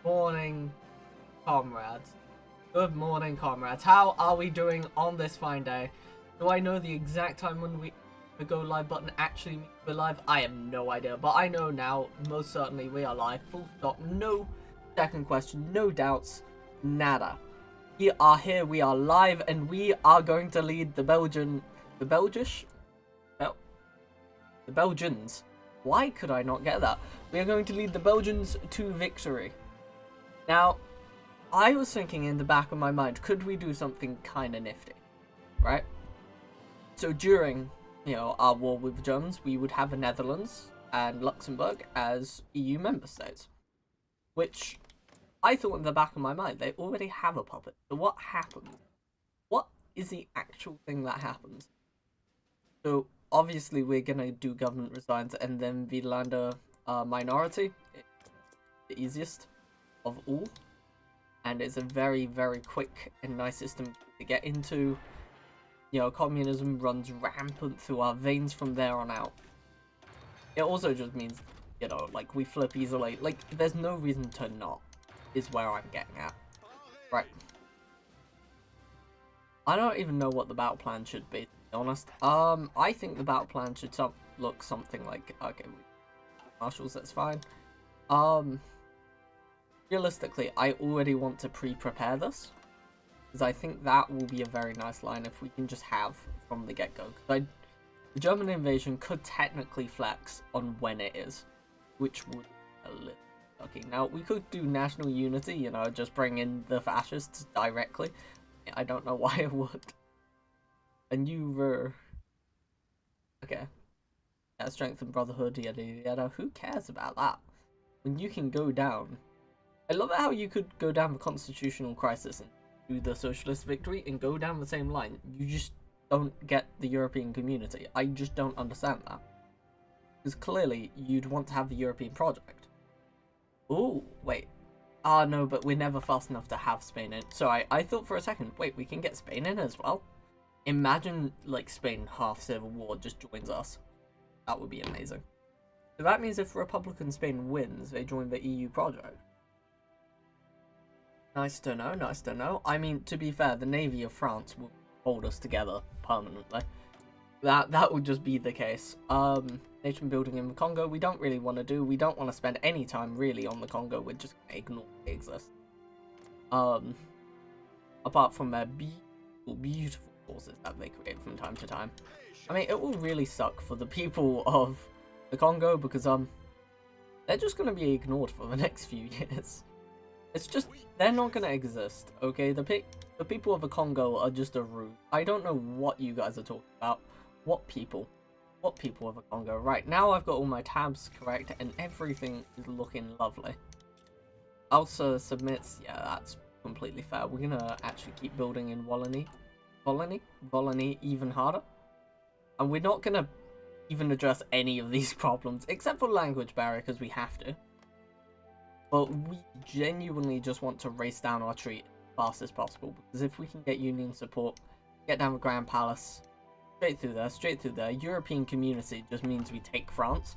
morning, comrades. Good morning, comrades. How are we doing on this fine day? Do I know the exact time when the go live button actually means we're live? I have no idea, but I know now, most certainly we are live. Full stop, no second question, no doubts, nada. We are here, we are live, and we are going to lead the Belgians. Why could I not get that? We are going to lead the Belgians to victory. Now, I was thinking in the back of my mind, could we do something kind of nifty, right? So during, our war with the Germans, we would have the Netherlands and Luxembourg as EU member states, which I thought in the back of my mind, they already have a puppet. So what happens? What is the actual thing that happens? So obviously we're gonna do government resigns and then the Lander minority, the easiest of all, and it's a very, very quick and nice system to get into. Communism runs rampant through our veins from there on out. It also just means, like, we flip easily. Like, there's no reason to not, is where I'm getting at. Right. I don't even know what the battle plan should be, to be honest. I think the battle plan should look something like, okay, marshals, that's fine. Realistically, I already want to pre-prepare this, because I think that will be a very nice line if we can just have from the get-go. The German invasion could technically flex on when it is, which would be a little sucky. Now, we could do national unity, just bring in the fascists directly. I don't know why it would. And you were... Okay. Yeah, strength and brotherhood, yada yada. Who cares about that? When you can go down... I love how you could go down the constitutional crisis and do the socialist victory and go down the same line. You just don't get the European community. I just don't understand that. Because clearly, you'd want to have the European project. Oh, wait. Ah, no, but we're never fast enough to have Spain in. So I thought for a second, wait, we can get Spain in as well? Imagine, like, Spain half civil war just joins us. That would be amazing. So that means if Republican Spain wins, they join the EU project. Nice to know, nice to know. I mean, to be fair, the Navy of France will hold us together permanently. That would just be the case. Nation building in the Congo, we don't really want to do. We don't want to spend any time really on the Congo. We're just going to ignore it exists. Apart from their beautiful, beautiful forces that they create from time to time. I mean, it will really suck for the people of the Congo because, they're just going to be ignored for the next few years. It's just, they're not going to exist, okay? The people of the Congo are just a ruse. I don't know what you guys are talking about. What people of the Congo? Right, now I've got all my tabs correct and everything is looking lovely. Alsa submits, yeah, that's completely fair. We're going to actually keep building in Volony even harder. And we're not going to even address any of these problems, except for language barrier, because we have to. But we genuinely just want to race down our treat as fast as possible, because if we can get Union support, get down the Grand Palace, straight through there, European community just means we take France.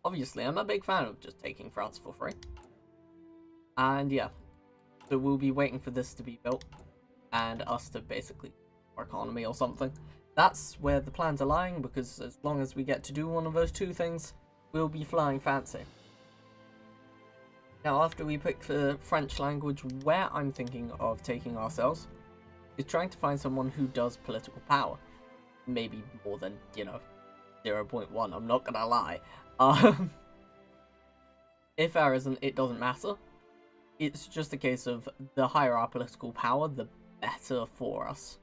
Obviously, I'm a big fan of just taking France for free. And yeah, so we'll be waiting for this to be built, and us to basically our economy or something. That's where the plans are lying, because as long as we get to do one of those two things, we'll be flying fancy. Now, after we pick the French language, where I'm thinking of taking ourselves is trying to find someone who does political power. Maybe more than, 0.1, I'm not gonna lie. If there isn't, it doesn't matter. It's just a case of the higher our political power, the better for us.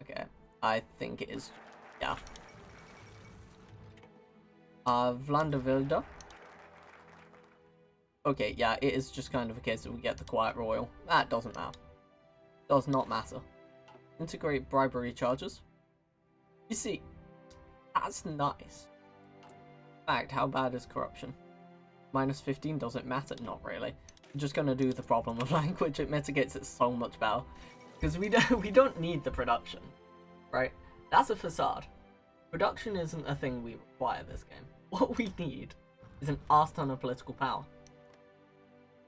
Okay, I think it is, yeah. Vlandervilde. Okay, yeah, it is just kind of a case that we get the Quiet Royal. That doesn't matter. Does not matter. Integrate bribery charges. You see, that's nice. In fact, how bad is corruption? -15 doesn't matter? Not really. I'm just gonna do the problem of language. It mitigates it so much better. Because we don't need the production, right? That's a facade. Production isn't a thing we require this game. What we need is an arse ton of political power.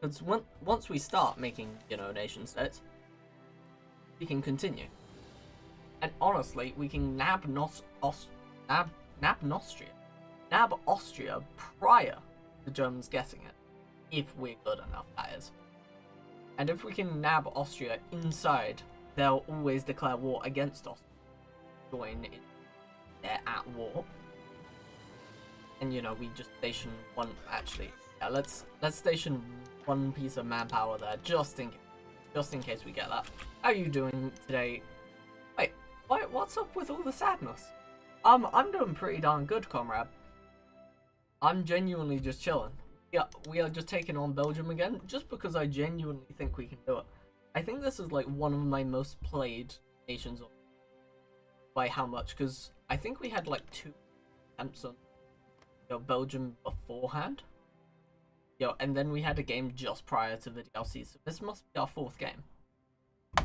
Because once we start making, you know, nation states, we can continue. And honestly, we can nab Austria prior to Germans getting it, if we're good enough, that is. And if we can nab Austria inside, they'll always declare war against us. Join in, they're at war. And you know, we just station one. Actually, yeah, let's station one piece of manpower there, just in case we get that. How are you doing today? Wait, what's up with all the sadness? I'm doing pretty darn good, comrade. I'm genuinely just chilling. Yeah, we are just taking on Belgium again, just because I genuinely think we can do it. I think this is like one of my most played nations. By how much? Because I think we had like 2 attempts on, you know, Belgium beforehand. Yo, and then we had a game just prior to the DLC, so this must be our 4th game.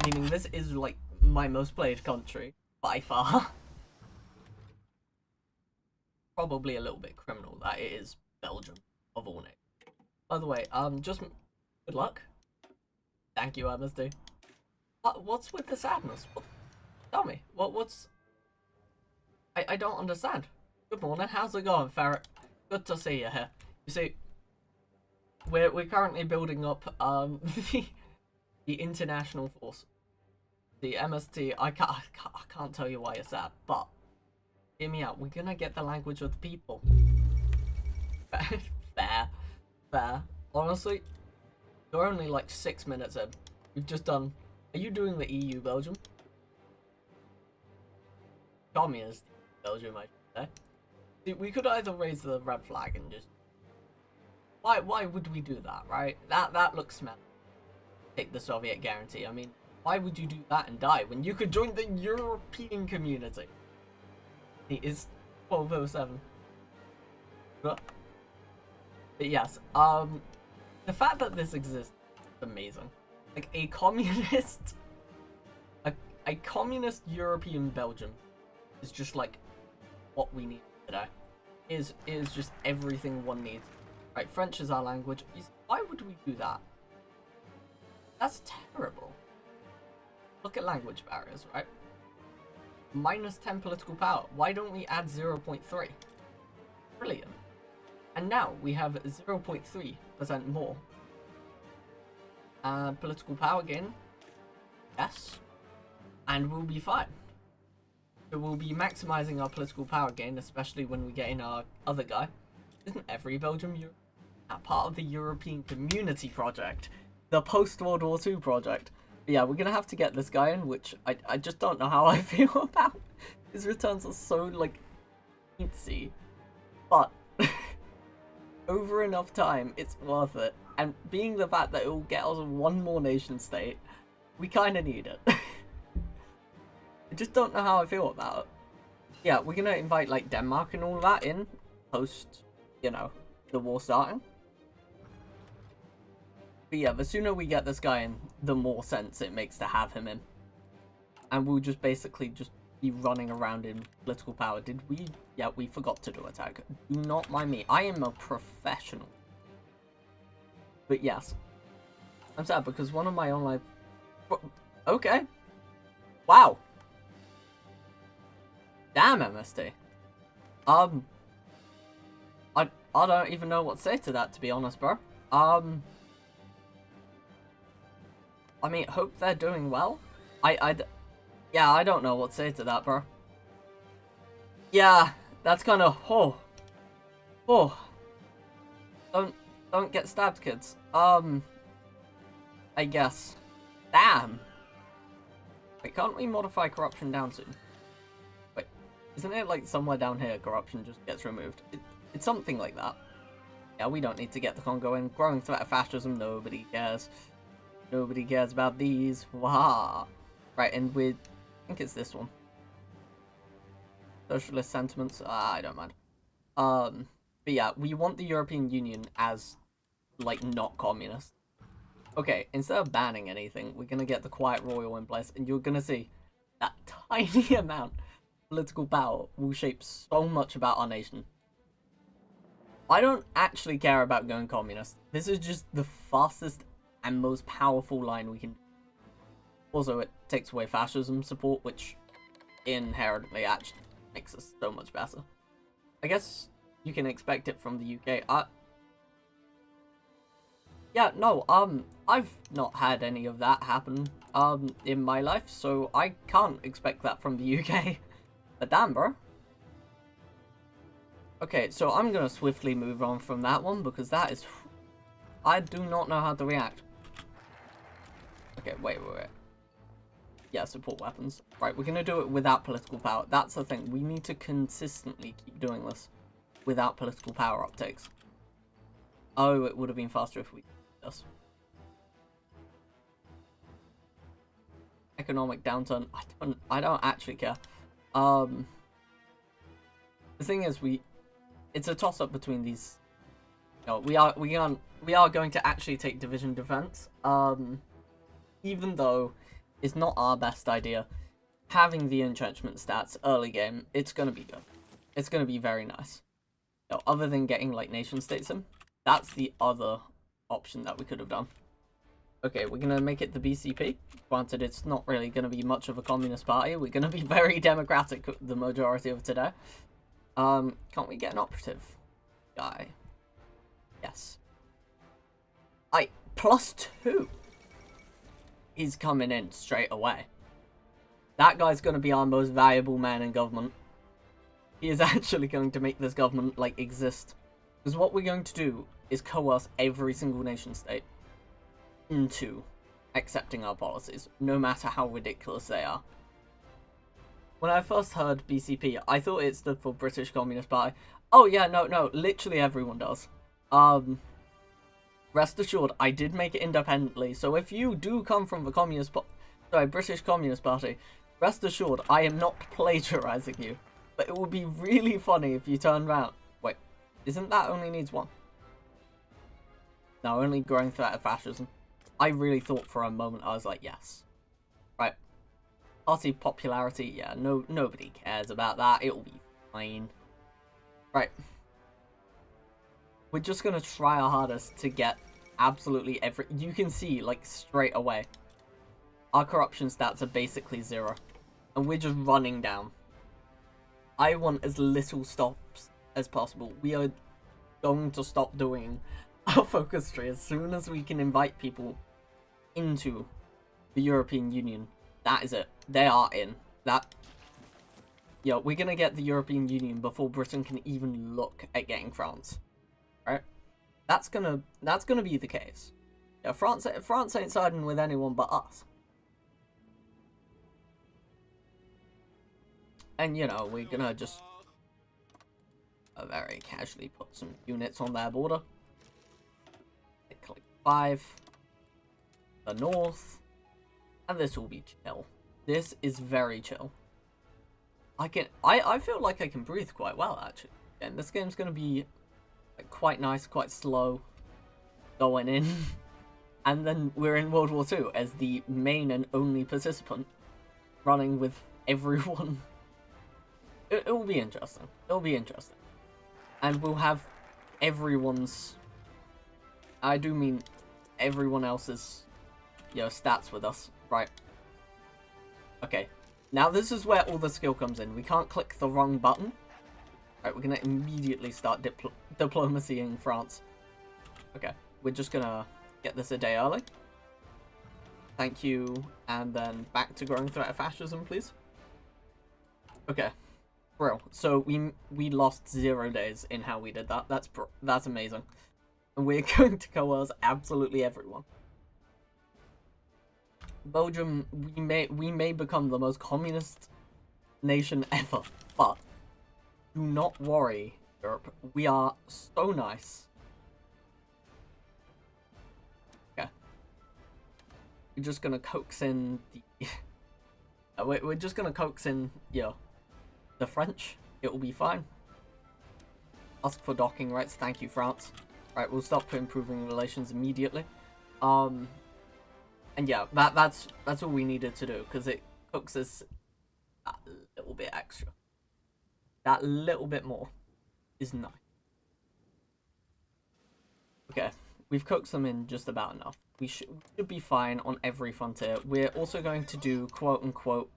Meaning this is like my most played country by far. Probably a little bit criminal that it is Belgium of all names. By the way, just good luck. Thank you, MSD. What's with the sadness? Tell me, what's... I don't understand. Good morning, how's it going, Ferret? Good to see you here. You see, we're currently building up the international force, the MST. I can't tell you why you're sad, but hear me out. We're gonna get the language of the people. Fair. Honestly, you're only like 6 minutes in. We've just done. Are you doing the EU Belgium? Communist Belgium, I should say. See, we could either raise the red flag and just. Why would we do that, right? That looks smelly. Take the Soviet guarantee. I mean, why would you do that and die when you could join the European community? It is 1207. But yes, the fact that this exists is amazing. Like a communist, a communist European Belgium is just like what we need today. Is just everything one needs. Right, French is our language. Why would we do that? That's terrible. Look at language barriers, right? -10 political power. Why don't we add 0.3? Brilliant. And now we have 0.3% more. Political power gain. Yes. And we'll be fine. So we'll be maximizing our political power gain, especially when we get in our other guy. Isn't every Belgium part of the European Community Project? The post-World War II project. But yeah, we're gonna have to get this guy in, which I just don't know how I feel about. His returns are so, like, teensy. But over enough time, it's worth it. And being the fact that it will get us one more nation state, we kind of need it. I just don't know how I feel about it. Yeah, we're gonna invite, like, Denmark and all that in post, you know, the war starting. But yeah, the sooner we get this guy in, the more sense it makes to have him in. And we'll just basically just be running around in political power. Did we? Yeah, we forgot to do attack. Do not mind me. I am a professional. But yes. I'm sad because one of my online... Okay. Wow. Damn, MST. I don't even know what to say to that, to be honest, bro. I mean, hope they're doing well. Yeah, I don't know what to say to that, bro. Yeah, that's kind of, oh. Don't get stabbed, kids. I guess. Damn. Wait, can't we modify corruption down soon? Wait, isn't it like somewhere down here corruption just gets removed? It's something like that. Yeah, we don't need to get the Congo in. Growing threat of fascism, nobody cares. Nobody cares about these. Waha. Right, and I think it's this one. Socialist sentiments. I don't mind. But yeah, we want the European Union as, like, not communist. Okay, instead of banning anything, we're gonna get the Quiet Royal in place, and you're gonna see that tiny amount of political power will shape so much about our nation. I don't actually care about going communist. This is just the fastest and most powerful line we can do. Also, it takes away fascism support, which inherently actually makes us so much better. I guess you can expect it from the UK. Yeah, no, I've not had any of that happen, in my life, so I can't expect that from the UK. But damn, bro. Okay, so I'm gonna swiftly move on from that one, because that is... I do not know how to react. Okay, wait. Yeah, support weapons. Right, we're gonna do it without political power. That's the thing. We need to consistently keep doing this without political power uptakes. Oh, it would have been faster if we did this. Economic downturn. I don't actually care. The thing is, it's a toss-up between these. No, we are going to actually take division defense. Even though it's not our best idea, having the entrenchment stats early game, it's gonna be good. It's gonna be very nice. No, other than getting like nation states in, that's the other option that we could have done. Okay, we're gonna make it the BCP. Granted, it's not really gonna be much of a communist party. We're gonna be very democratic the majority of today. Can't we get an operative guy? Yes. +2. He's coming in straight away. That guy's gonna be our most valuable man in government. He is actually going to make this government, like, exist. Because what we're going to do is coerce every single nation state into accepting our policies, no matter how ridiculous they are. When I first heard BCP, I thought it stood for British Communist Party. Oh yeah, no, literally everyone does. Rest assured, I did make it independently, so if you do come from the British Communist Party, rest assured, I am not plagiarizing you. But it would be really funny if you turn around. Wait, isn't that only needs one? No, only growing threat of fascism. I really thought for a moment, I was like, yes. Right. Party popularity, yeah, nobody cares about that. It'll be fine. Right. We're just gonna try our hardest to get absolutely every... You can see, like, straight away, our corruption stats are basically 0. And we're just running down. I want as little stops as possible. We are going to stop doing our focus tree as soon as we can invite people into the European Union. That is it. They are in. We're gonna get the European Union before Britain can even look at getting France. Right? That's gonna be the case. Yeah, France ain't siding with anyone but us. And, you know, we're gonna just very casually put some units on their border. Click 5. The north. And this will be chill. This is very chill. I feel like I can breathe quite well, actually. And this game's gonna be like, quite nice, quite slow going in. And then we're in World War II as the main and only participant, running with everyone. It will be interesting. It'll be interesting. And we'll have everyone's... I do mean everyone else's, stats with us. Right. Okay. Now this is where all the skill comes in. We can't click the wrong button. Right, we're gonna immediately start diplomacy in France. Okay. We're just gonna get this a day early. Thank you. And then back to growing threat of fascism, please. Okay. Bro, so we lost 0 days in how we did that. That's amazing. And we're going to coerce absolutely everyone. Belgium, we may become the most communist nation ever, but do not worry, Europe. We are so nice. Okay. We're just gonna coax in the... we're just gonna coax in, the French. It will be fine. Ask for docking rights. Thank you, France. Right, we'll stop improving relations immediately. And yeah, that's all we needed to do, because it coaxes that little bit extra. That little bit more is nice. Okay, we've coaxed them in just about enough. We should be fine on every frontier. We're also going to do quote-unquote,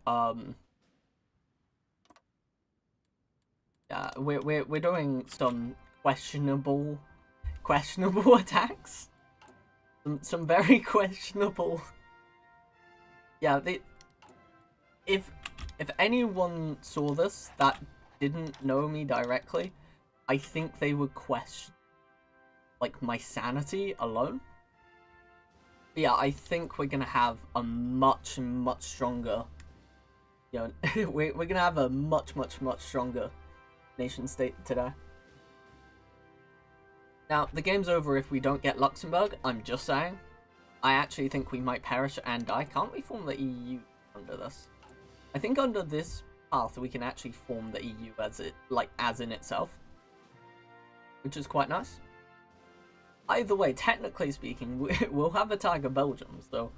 yeah, we're doing some questionable attacks. Some very questionable. Yeah, if anyone saw this that didn't know me directly, I think they would question like my sanity alone. But yeah, I think we're gonna have a much stronger. You know, we're gonna have a much stronger nation state today. Now, the game's over if we don't get Luxembourg, I'm just saying. I actually think we might perish and die. Can't we form the EU under this? I think under this path we can actually form the EU as in itself. Which is quite nice. Either way, technically speaking, we'll have a tag of Belgium, so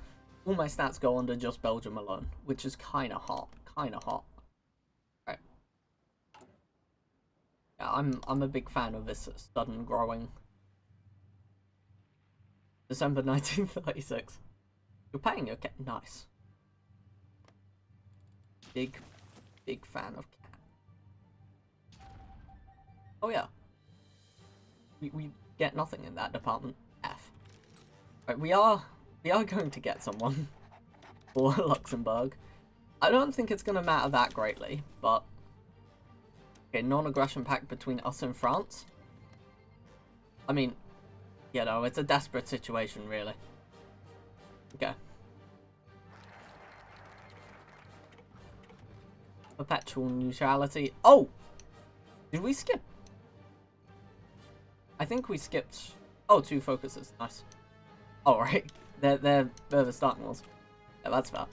all my stats go under just Belgium alone, which is kinda hot. Right. Yeah, I'm a big fan of this sudden growing. December 1936. You're paying your cat. Nice. Big fan of cat. Oh yeah. We get nothing in that department. F. Right, we are going to get someone for Luxembourg. I don't think it's gonna matter that greatly, but okay, non-aggression pact between us and France. I mean, you know, it's a desperate situation, really. Okay. Perpetual neutrality. Oh! Did we skip? I think we skipped. Oh, 2 focuses. Nice. Oh, right. They're the starting ones. Yeah, that's fair.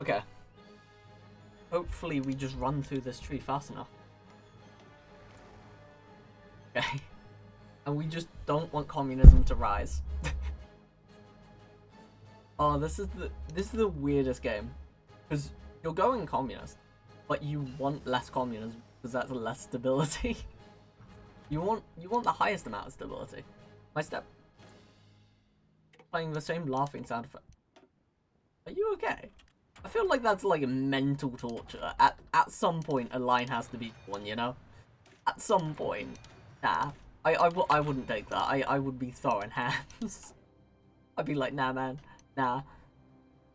Okay. Hopefully we just run through this tree fast enough. Okay. And we just don't want communism to rise. Oh, this is the weirdest game. Because you're going communist, but you want less communism because that's less stability. You want the highest amount of stability. My step. Playing the same laughing sound effect. Are you okay? I feel like that's like a mental torture. At some point, a line has to be drawn, you know? At some point. Nah. I wouldn't take that. I would be throwing hands. I'd be like, nah, man. Nah.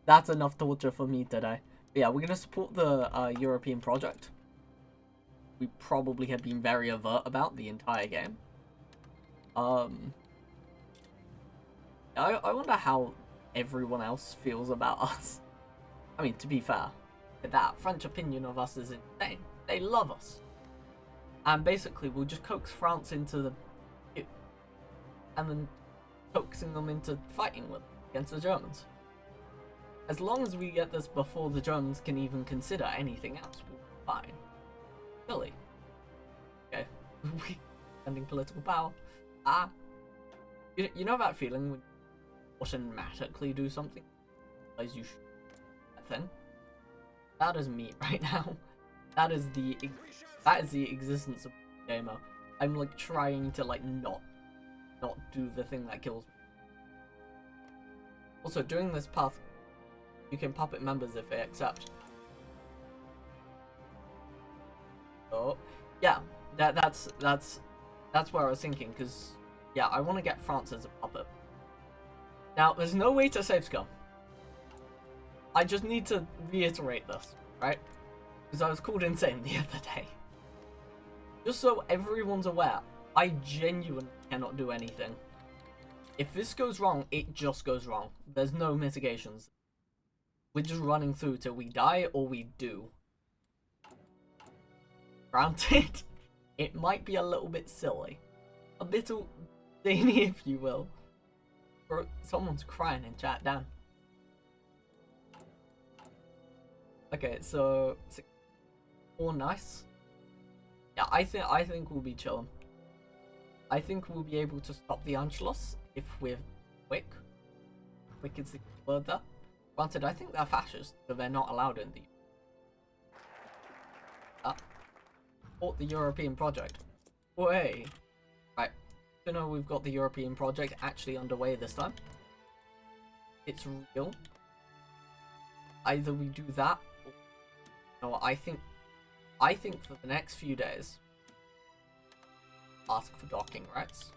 That's enough torture for me today. But yeah, we're gonna support the European project. We probably have been very overt about the entire game. I wonder how everyone else feels about us. I mean, to be fair, that French opinion of us is insane. They love us. And basically, we'll just coax France into the... and then coaxing them into fighting with against the Germans. As long as we get this before the Germans can even consider anything else, we'll be fine. Really? Okay. Spending political power. You know that feeling when you automatically do something as you should? That thing? That is me right now. That is the existence of gamer. I'm like trying to like not do the thing that kills me. Also, doing this path, you can puppet members if they accept. Oh, yeah, that's where I was thinking, because yeah, I want to get France as a puppet. Now, there's no way to save scum. I just need to reiterate this, right? Because I was called insane the other day. Just so everyone's aware, I genuinely cannot do anything. If this goes wrong, it just goes wrong. There's no mitigations. We're just running through till we die or we do. Granted, it might be a little bit silly. A bit zany, if you will. Or someone's crying in chat, damn. Okay, so... oh, nice. Yeah, I think we'll be chilling. I think we'll be able to stop the Anschluss if we're quick. Quick is the word there. Granted, I think they're fascist, so they're not allowed in the... support the European project. Way. Right. You know, we've got the European project actually underway this time. It's real. Either we do that, or, you know, I think for the next few days, ask for docking rights,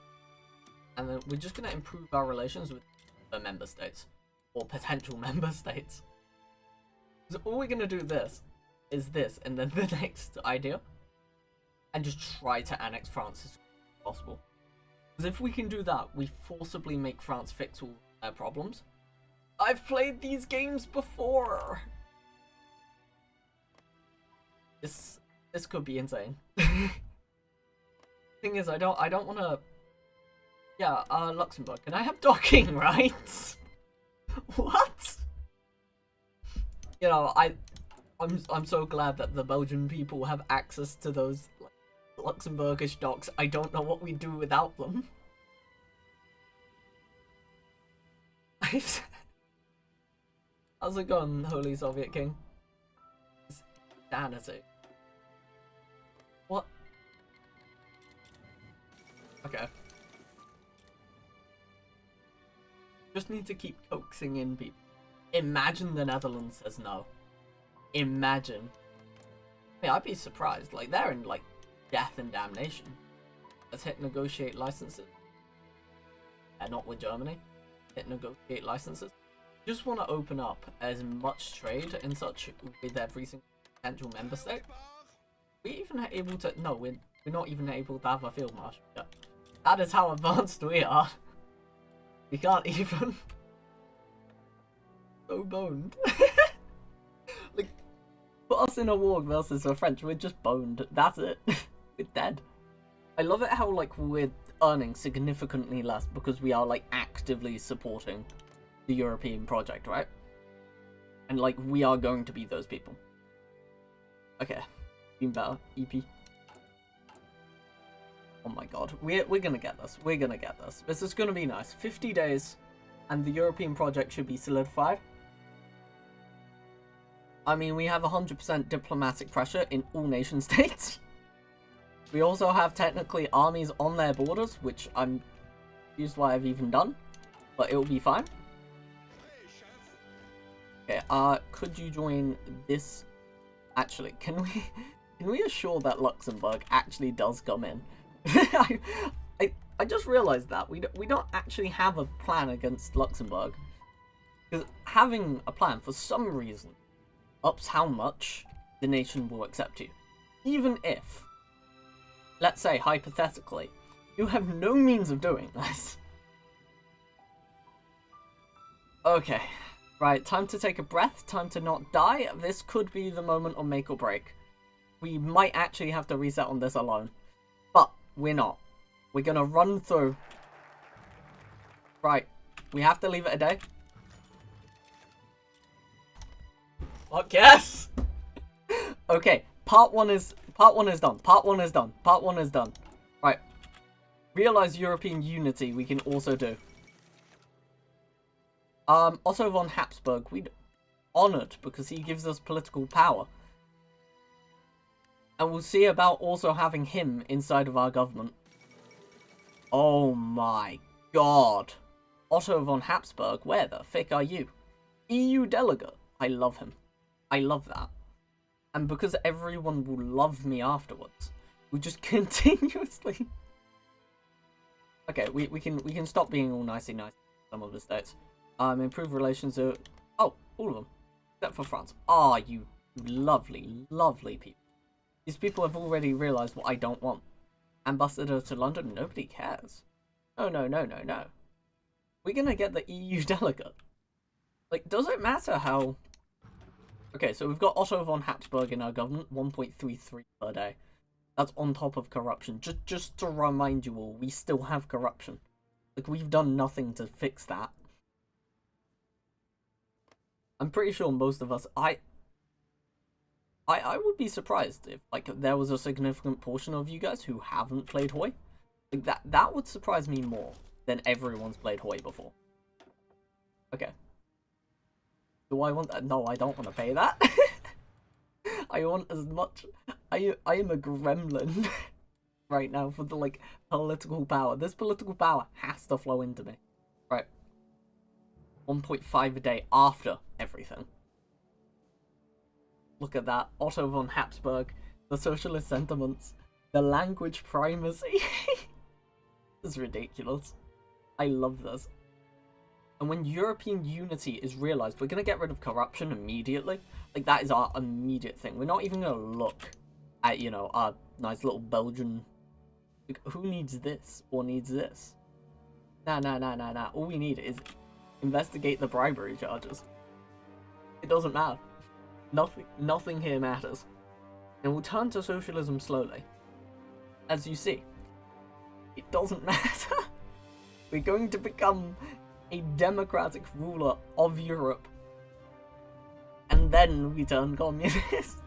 and then we're just gonna improve our relations with the member states or potential member states. So all we're gonna do is this, and then the next idea, and just try to annex France as soon as possible. Because if we can do that, we forcibly make France fix all their problems. I've played these games before. This could be insane. Thing is, I don't want to. Yeah, Luxembourg, can I have docking rights? What? You know, I'm so glad that the Belgian people have access to those like, Luxembourgish docks. I don't know what we'd do without them. How's it going, Holy Soviet King? Insanity. What? Okay. Just need to keep coaxing in people. Imagine the Netherlands says no. Imagine. Hey, I'd be surprised. Like, they're in, like, death and damnation. Let's hit negotiate licenses. Not with Germany. Hit negotiate licenses. Just want to open up as much trade and such with every single potential member state. We even able to? No, we're not even able to have a field marshal yet. That is how advanced we are. We can't even. So boned. Like, put us in a war versus the French, we're just boned. That's it. We're dead. I love it how like we're earning significantly less because we are like actively supporting the European project, right? And like we are going to be those people. Okay, Team Battle EP. Oh my god, we're gonna get this. We're gonna get this. This is gonna be nice. 50 days, and the European project should be solidified. I mean, we have 100% diplomatic pressure in all nation states. We also have technically armies on their borders, which I'm confused why I've even done, but it will be fine. Okay, could you join this? Actually, can we assure that Luxembourg actually does come in? I just realized that we don't actually have a plan against Luxembourg, because having a plan for some reason ups how much the nation will accept you, even if, let's say hypothetically, you have no means of doing this. Okay. Right, time to take a breath, time to not die. This could be the moment of make or break. We might actually have to reset on this alone. But, we're not. We're gonna run through. Right, we have to leave it a day. Fuck yes! Okay, part one is done. Part one is done. Part one is done. Right. Realize European unity we can also do. Otto von Habsburg, we'd honored because he gives us political power. And we'll see about also having him inside of our government. Oh my god. Otto von Habsburg, where the frick are you? EU delegate. I love him. I love that. And because everyone will love me afterwards, we'll just continuously... Okay, we can stop being all nicey nice some of the states. Improve relations are... Oh, all of them. Except for France. Ah, you lovely, lovely people. These people have already realised what I don't want. Ambassador to London? Nobody cares. No, no, no, no, no. We're gonna get the EU delegate. Like, does it matter how... Okay, so we've got Otto von Habsburg in our government, 1.33 per day. That's on top of corruption. Just to remind you all, we still have corruption. Like, we've done nothing to fix that. I'm pretty sure most of us... I would be surprised if, like, there was a significant portion of you guys who haven't played Hoi. Like, that would surprise me more than everyone's played Hoi before. Okay. Do I want that? No, I don't want to pay that. I want as much... I am a gremlin. right now for the, like, political power. This political power has to flow into me. Right. 1.5 a day after everything. Look at that. Otto von Habsburg, the socialist sentiments, the language primacy. This is ridiculous. I love this. And when European unity is realized, we're going to get rid of corruption immediately. Like, that is our immediate thing. We're not even going to look at, you know, our nice little Belgian... Like, who needs this or needs this? Nah. All we need is investigate the bribery charges. It doesn't matter. Nothing here matters. And we'll turn to socialism slowly. As you see, it doesn't matter. We're going to become a democratic ruler of Europe. And then we turn communist.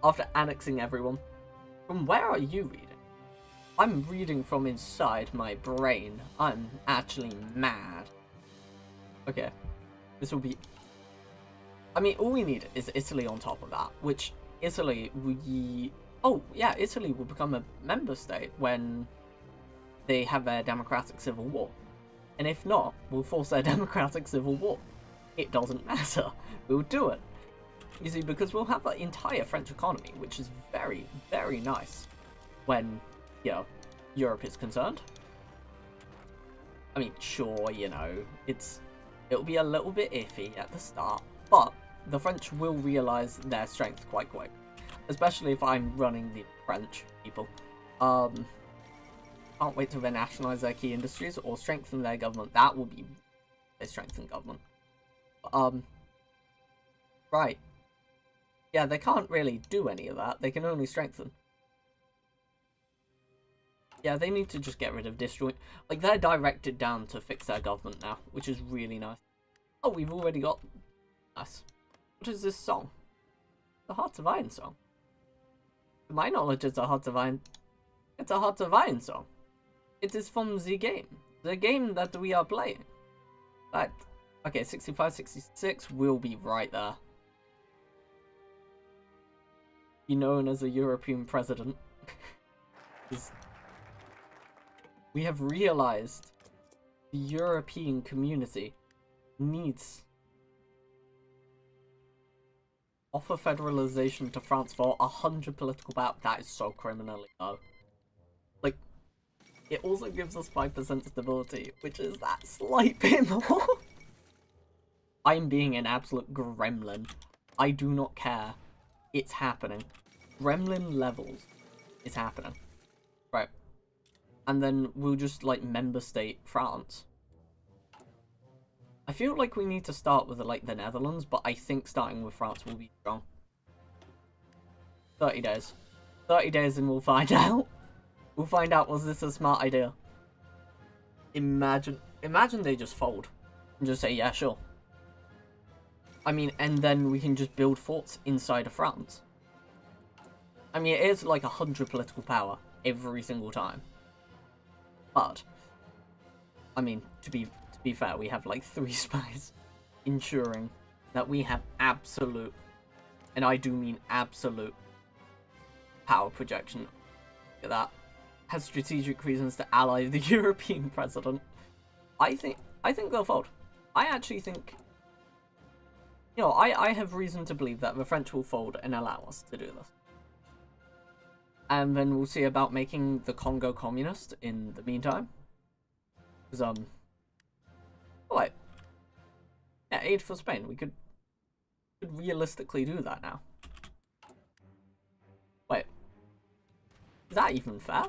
After annexing everyone. From where are you reading? I'm reading from inside my brain. I'm actually mad. Okay. This will be... I mean, all we need is Italy on top of that. Which, Italy, oh, yeah, Italy will become a member state when they have their democratic civil war. And if not, we'll force their democratic civil war. It doesn't matter. We'll do it. You see, because we'll have the entire French economy, which is very, very nice when, you know, Europe is concerned. I mean, sure, you know, it'll be a little bit iffy at the start, but the French will realize their strength quite quick. Especially if I'm running the French people. Can't wait to then nationalize their key industries or strengthen their government. That will be a strengthened government. Right. Yeah, they can't really do any of that. They can only strengthen. Yeah, they need to just get rid of disjoint. Like, they're directed down to fix their government now, which is really nice. Oh, we've already got... Nice. What is this song? The Hearts of Iron song. To my knowledge, it's a Hearts of Iron... It's a Hearts of Iron song. It is from the game. The game that we are playing. Right. Okay, 65, 66 will be right there. Be known as a European president. We have realized the European community needs offer federalization to France for 100 political power. That is so criminally low. Like, it also gives us 5% stability, which is that slight bit more. I am being an absolute gremlin. I do not care. It's happening. Gremlin levels is happening. Right. And then we'll just, like, member state France. I feel like we need to start with, like, the Netherlands, but I think starting with France will be strong. 30 days. 30 days and we'll find out. We'll find out, was this a smart idea? Imagine they just fold. And just say, yeah, sure. I mean, and then we can just build forts inside of France. I mean, it is like 100 political power every single time. But, I mean, to be fair, we have like 3 spies ensuring that we have absolute, and I do mean absolute, power projection. Look at that. Has strategic reasons to ally the European president. I think they'll fold. I actually think, you know, I have reason to believe that the French will fold and allow us to do this. And then we'll see about making the Congo communist in the meantime. Because, oh wait. Yeah, aid for Spain. We could realistically do that now. Wait. Is that even fair?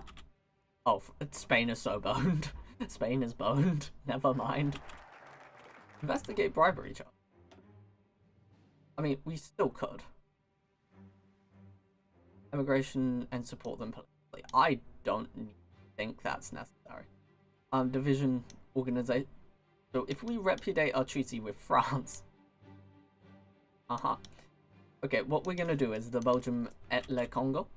Oh, Spain is so boned. Spain is boned. Never mind. Investigate bribery charge. I mean, we still could. Immigration and support them politically. I don't think that's necessary. Division organization. So if we repudiate our treaty with France. Okay, what we're gonna do is the Belgium et le Congo.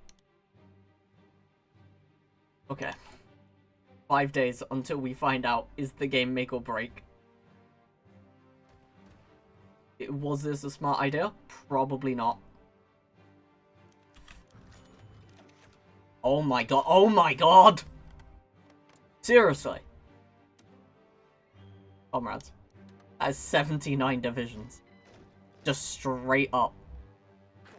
Okay. 5 days until we find out, is the game make or break? Was this a smart idea? Probably not. Oh my god. Oh my god! Seriously. Comrades. That is 79 divisions. Just straight up.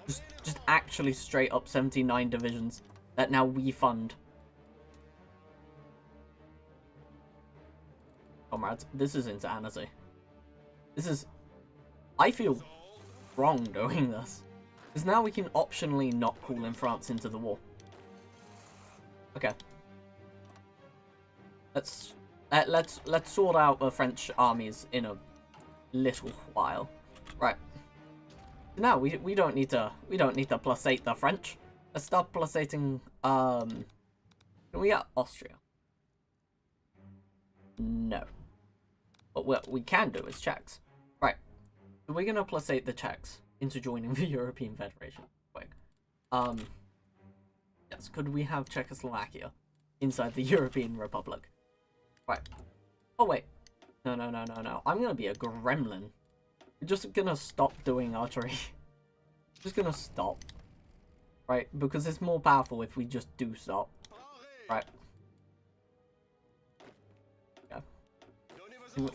Just actually straight up 79 divisions that now we fund. Comrades, this is insanity. This is... I feel wrong doing this. Because now we can optionally not call in France into the war. Okay. Let's sort out the French armies in a little while. Right. Now we don't need to +8 the French. Let's start +8ing can we get Austria? No. But what we can do is Czechs. Right. So we're gonna +8 the Czechs into joining the European Federation. Quick. Yes, could we have Czechoslovakia inside the European Republic? Right. Oh, wait. No. I'm gonna be a gremlin. We're just gonna stop doing archery. Just gonna stop. Right? Because it's more powerful if we just do stop. Right. Yeah.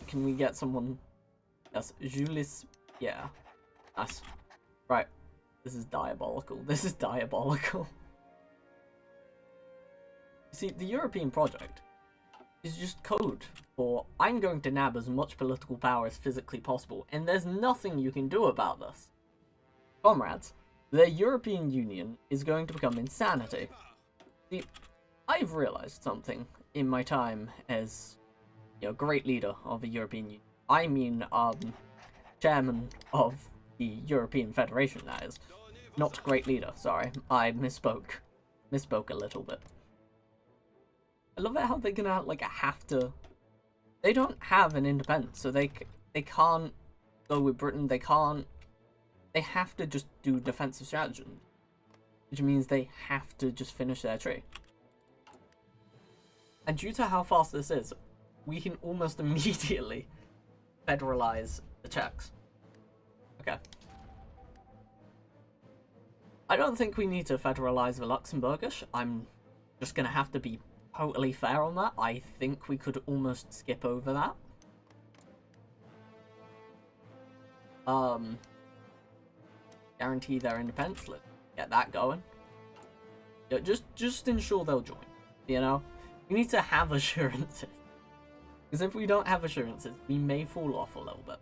Can we get someone? Yes, Julius. Yeah. Nice. Right. This is diabolical. This is diabolical. See, the European project is just code for I'm going to nab as much political power as physically possible, and there's nothing you can do about this. Comrades, the European Union is going to become insanity. See, I've realized something in my time as, you know, great leader of the European Union. I mean, chairman of the European Federation, that is. Not great leader, sorry. I misspoke a little bit. I love it how they're gonna, like, have to... They don't have an independence, so they can't go with Britain, they can't... They have to just do defensive strategy. Which means they have to just finish their tree. And due to how fast this is, we can almost immediately federalize the Czechs. Okay. I don't think we need to federalize the Luxembourgish. I'm just gonna have to be totally fair on that. I think we could almost skip over that. Guarantee their independence. Let's get that going. Yeah, just ensure they'll join. You know, we need to have assurances. Because if we don't have assurances, we may fall off a little bit.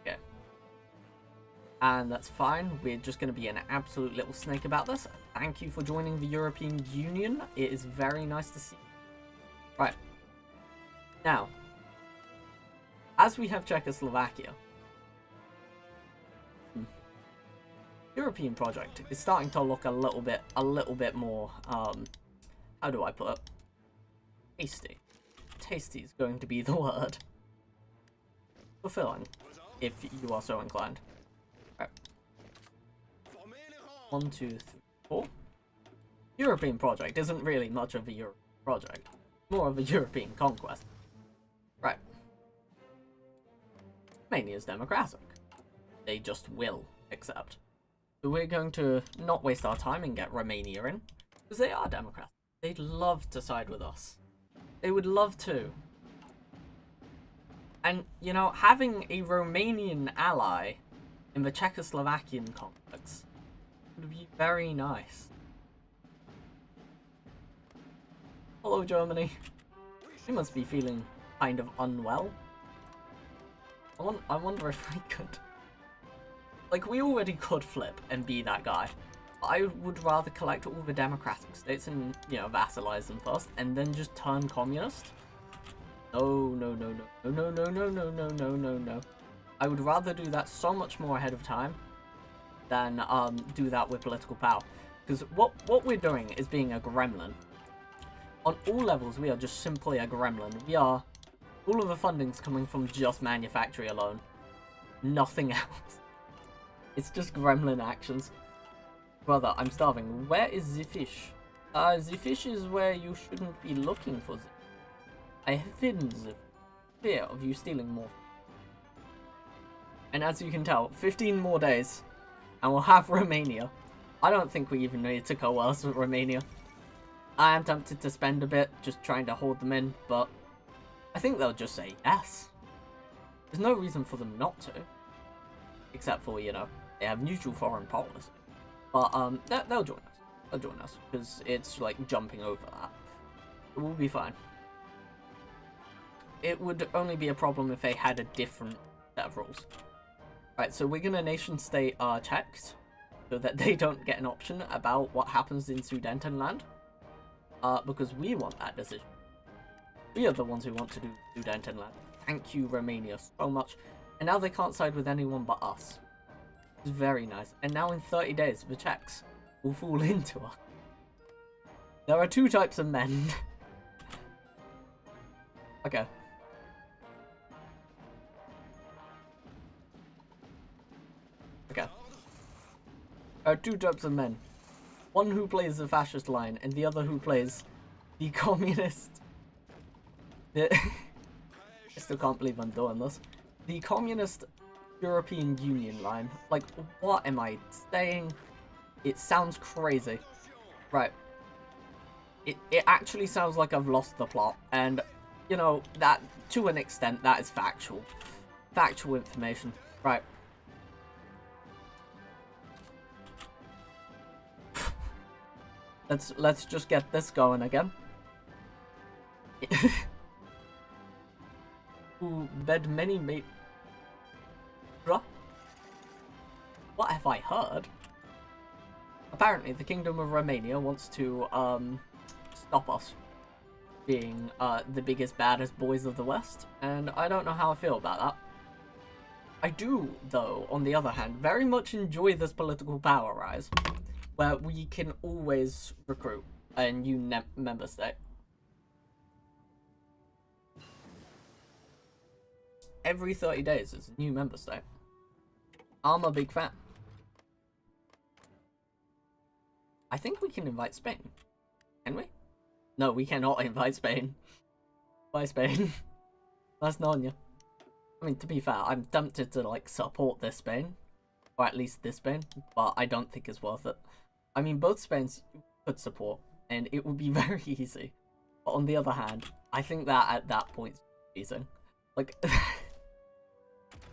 Okay. And that's fine. We're just going to be an absolute little snake about this. Thank you for joining the European Union. It is very nice to see. Right. Now, as we have Czechoslovakia, European project is starting to look a little bit more, how do I put it? Tasty. Tasty is going to be the word. Fulfilling, if you are so inclined. Right. 1, 2, 3, 4. European project isn't really much of a European project. More of a European conquest. Right. Romania is democratic. They just will accept. So we're going to not waste our time and get Romania in. Because they are democratic. They'd love to side with us. They would love to. And, you know, having a Romanian ally in the Czechoslovakian conflicts would be very nice. Hello, Germany. You must be feeling kind of unwell. I wonder if we could... Like, we already could flip and be that guy. I would rather collect all the democratic states and, you know, vassalize them first, and then just turn communist. No. I would rather do that so much more ahead of time than do that with political power. Because what we're doing is being a gremlin. On all levels, we are just simply a gremlin. We are... All of the funding's coming from just manufacturing alone. Nothing else. It's just gremlin actions. Brother, I'm starving. Where is the fish? The fish is where you shouldn't be looking for them. I have hidden the fear of you stealing more. And as you can tell, 15 more days, and we'll have Romania. I don't think we even need to coerce with Romania. I am tempted to spend a bit just trying to hold them in, but I think they'll just say yes. There's no reason for them not to. Except for, you know, they have neutral foreign policy. But they'll join us. They'll join us, because it's like jumping over that. We'll be fine. It would only be a problem if they had a different set of rules. Right, so we're gonna nation state our Czechs, so that they don't get an option about what happens in Sudetenland. Because we want that decision. We are the ones who want to do Sudetenland. Thank you, Romania, so much. And now they can't side with anyone but us. It's very nice. And now in 30 days, the Czechs will fall into us. There are two types of men. Okay. Okay. There are two types of men. One who plays the fascist line, and the other who plays the communist... I still can't believe I'm doing this. The communist European Union line. Like, what am I saying? It sounds crazy. Right. It actually sounds like I've lost the plot, and, you know, that, to an extent, that is factual. Factual information. Right. Let's just get this going again. Who bed many mate. Bruh? What have I heard? Apparently, the Kingdom of Romania wants to stop us being the biggest, baddest boys of the West, and I don't know how I feel about that. I do, though, on the other hand, very much enjoy this political power rise, where we can always recruit a new member state. Every 30 days is a new member state. I'm a big fan. I think we can invite Spain. Can we? No, we cannot invite Spain. Bye, Spain. That's Nanya. I mean, to be fair, I'm tempted to, like, support this Spain. Or at least this Spain. But I don't think it's worth it. I mean, both Spains could support. And it would be very easy. But on the other hand, I think that at that point it's confusing. Like...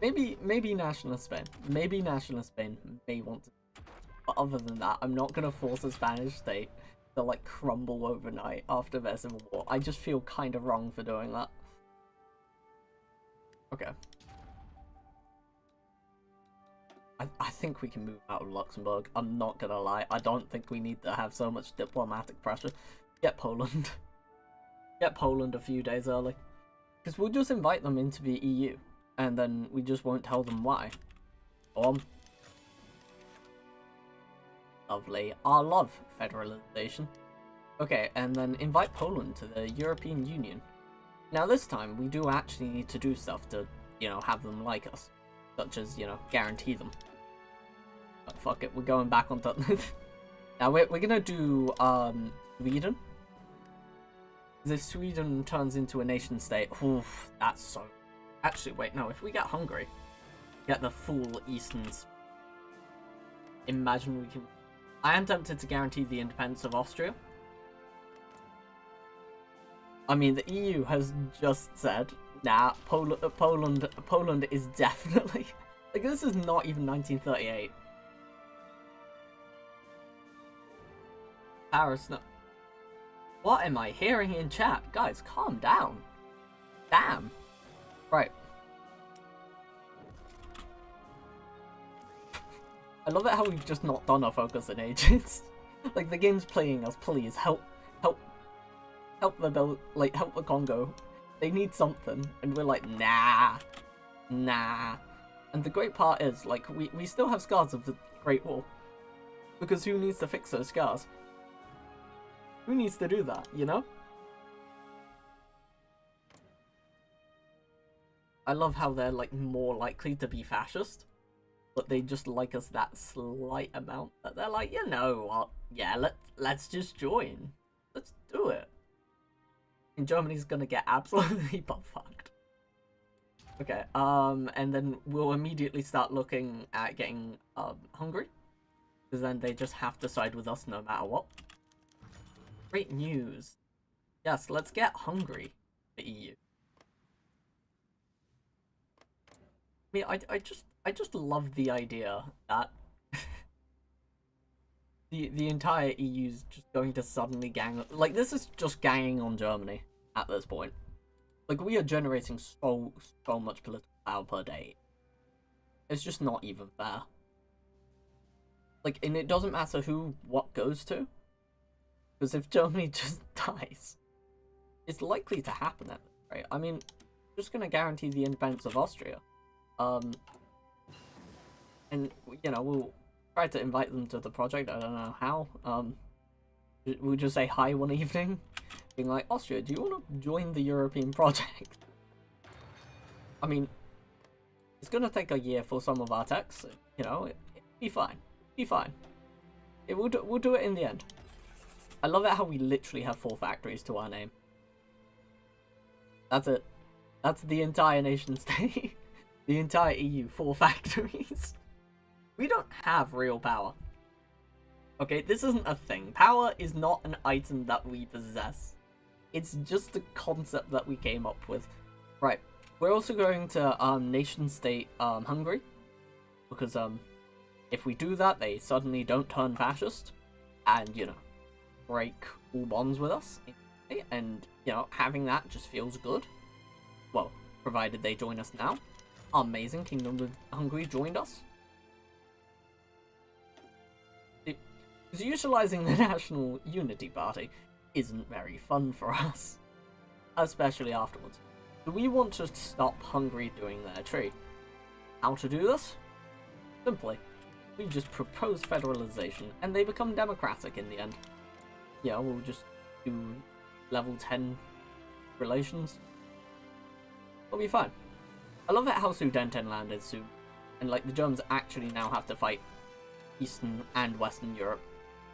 Maybe nationalist Spain. Maybe nationalist Spain may want to. But other than that, I'm not going to force a Spanish state to, like, crumble overnight after their civil war. I just feel kind of wrong for doing that. Okay. I think we can move out of Luxembourg. I'm not going to lie. I don't think we need to have so much diplomatic pressure. Get Poland. Get Poland a few days early. Because we'll just invite them into the EU. And then we just won't tell them why. Lovely. I love federalization. Okay, and then invite Poland to the European Union. Now this time, we do actually need to do stuff to, you know, have them like us. Such as, you know, guarantee them. But fuck it, we're going back on top. Now we're gonna do, Sweden. If Sweden turns into a nation state, oof, that's so... Actually, wait, no, if we get Hungary, get the full Easterns. Imagine we can... I am tempted to guarantee the independence of Austria. I mean, the EU has just said, nah, Poland is definitely... Like, this is not even 1938. Paris, no. What am I hearing in chat? Guys, calm down. Damn. Right. I love it how we've just not done our focus in ages. Like, the game's playing us, please, help the Congo. They need something. And we're like, nah. And the great part is, like, we still have scars of the Great War. Because who needs to fix those scars? Who needs to do that, you know? I love how they're, like, more likely to be fascist. But they just like us that slight amount that they're like, you know what? Yeah, let's just join. Let's do it. And Germany's gonna get absolutely butt-fucked. Okay, and then we'll immediately start looking at getting, Hungary. Because then they just have to side with us no matter what. Great news. Yes, let's get Hungary, the EU. I mean, I just love the idea that the entire EU's just going to suddenly gang, like, this is just ganging on Germany at this point. Like, we are generating so much political power per day. It's just not even fair. Like, and it doesn't matter what goes to, because if Germany just dies, it's likely to happen at this rate. I mean, just gonna guarantee the independence of Austria. And, you know, we'll try to invite them to the project. I don't know how. We'll just say hi one evening, being like, Austria, do you want to join the European project? I mean, it's gonna take a year for some of our techs, so, you know, it'll be fine. Be fine. We'll do it in the end. I love it how we literally have 4 factories to our name. That's it. That's the entire nation state. The entire EU, 4 factories. We don't have real power. Okay, this isn't a thing. Power is not an item that we possess. It's just a concept that we came up with. Right. We're also going to nation state Hungary. Because if we do that, they suddenly don't turn fascist. And, you know, break all bonds with us. And, you know, having that just feels good. Well, provided they join us now. Amazing, Kingdom of Hungary joined us. Because utilizing the National Unity Party isn't very fun for us. Especially afterwards. So we want to stop Hungary doing their trade. How to do this? Simply. We just propose federalization, and they become democratic in the end. Yeah, we'll just do level 10 relations. It'll be fine. I love it how Sudetenland is soon. And, like, the Germans actually now have to fight Eastern and Western Europe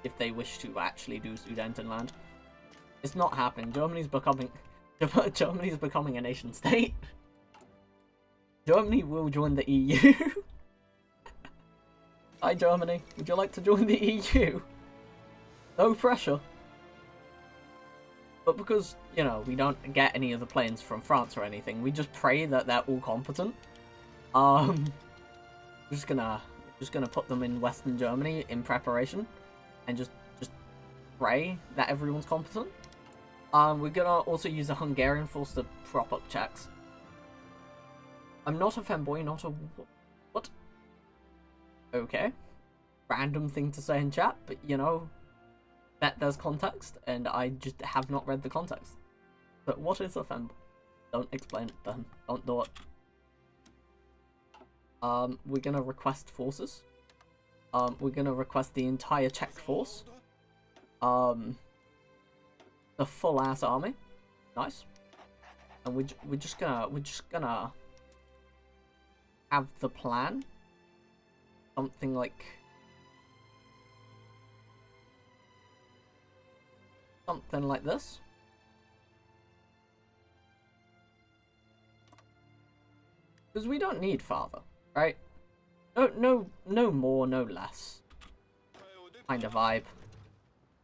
if they wish to actually do Sudetenland. It's not happening. Germany's becoming a nation state. Germany will join the EU. Hi Germany, would you like to join the EU? No pressure. But because, you know, we don't get any of the planes from France or anything, we just pray that they're all competent. Just gonna put them in Western Germany in preparation, and just pray that everyone's competent. We're gonna also use a Hungarian force to prop up checks. I'm not a femboy, not a what? Okay, random thing to say in chat, but you know, that there's context, and I just have not read the context. But what is a femboy? Don't explain it to him. Don't do it. We're gonna request forces. We're gonna request the entire Czech force. The full ass army. Nice. And we're just gonna have the plan. Something like this. Because we don't need father, right? No more, no less. Kind of vibe.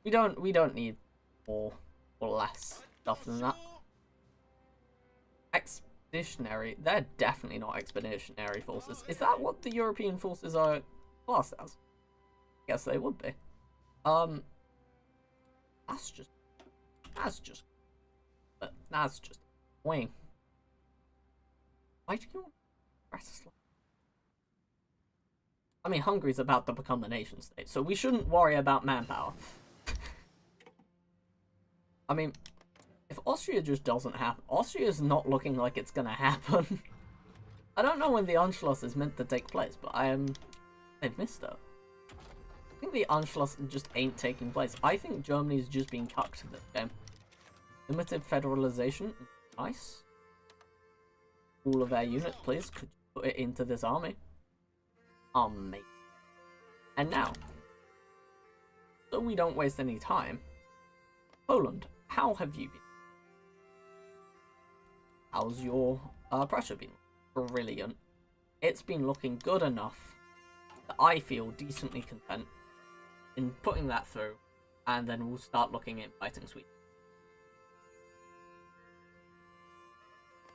We don't need more or less stuff than that. Expeditionary. They're definitely not expeditionary forces. Is that what the European forces are classed as? I guess they would be. That's just annoying. Why do you want Bratislava? I mean, Hungary's about to become a nation state, so we shouldn't worry about manpower. I mean, if Austria just doesn't happen, Austria's not looking like it's gonna happen. I don't know when the Anschluss is meant to take place, but I've missed it. I think the Anschluss just ain't taking place. I think Germany's just being tucked this game. Limited federalization, nice. All of our units, please, could you put it into this army? Amazing. And now, so we don't waste any time, Poland, how have you been? How's your pressure been? Brilliant. It's been looking good enough that I feel decently content in putting that through, and then we'll start looking at fighting Sweden.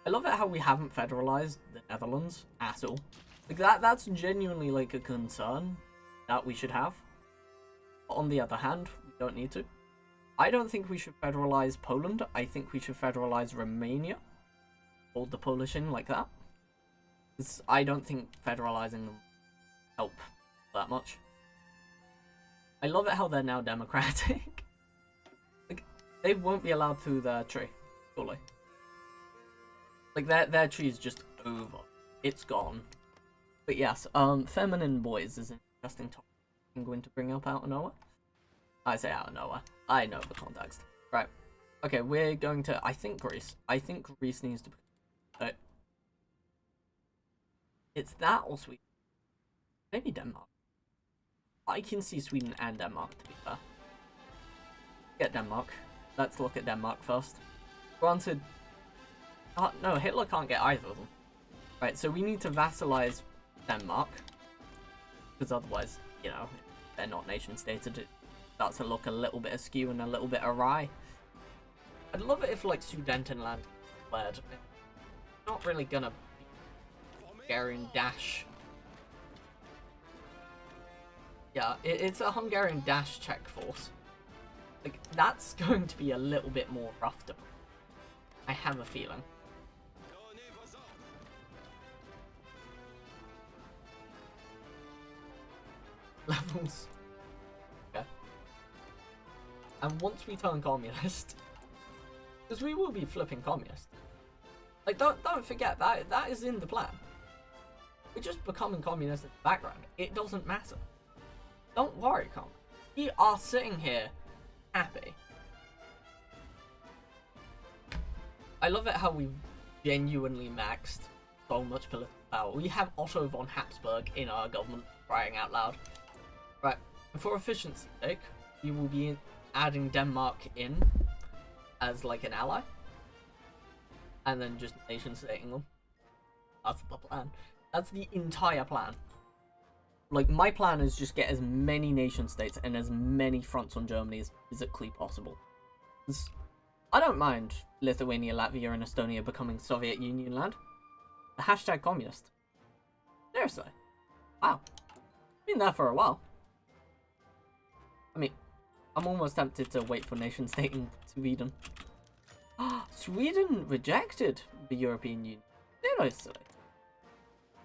I love it how we haven't federalized the Netherlands at all. Like that's genuinely like a concern that we should have. But on the other hand, we don't need to. I don't think we should federalize Poland. I think we should federalize Romania. Hold the Polish in like that. I don't think federalizing them help that much. I love it how they're now democratic. Like, they won't be allowed through their tree, fully. Like, their tree is just over. It's gone. But yes, feminine boys is an interesting topic I'm going to bring up out of nowhere. I say out of nowhere. I know the context. Right. Okay, we're going to, I think Greece. I think Greece needs to be... it's that or Sweden. Maybe Denmark. I can see Sweden and Denmark, to be fair. Get Denmark. Let's look at Denmark first. Granted... no, Hitler can't get either of them. Right, so we need to vassalize Denmark. Because otherwise, you know, they're not nation-stated. It starts to look a little bit askew and a little bit awry. I'd love it if, like, Sudetenland declared. It's not really gonna be Hungarian dash. Yeah, it's a Hungarian dash Czech force. Like, that's going to be a little bit more rough to... I have a feeling. Levels. Okay. And once we turn communist, because we will be flipping communist. Like, don't forget that is in the plan. We're just becoming communist in the background. It doesn't matter. Don't worry, comrade. We are sitting here happy. I love it how we genuinely maxed so much political power. We have Otto von Habsburg in our government, crying out loud. Right, for efficiency's sake, we will be adding Denmark in as like an ally. And then just nation-stating them. That's the plan. That's the entire plan. Like, my plan is just get as many nation-states and as many fronts on Germany as physically possible. I don't mind Lithuania, Latvia, and Estonia becoming Soviet Union land. The hashtag communist. Seriously. Wow. Been there for a while. I mean, I'm almost tempted to wait for nation-stating Sweden. Sweden rejected the European Union. Seriously.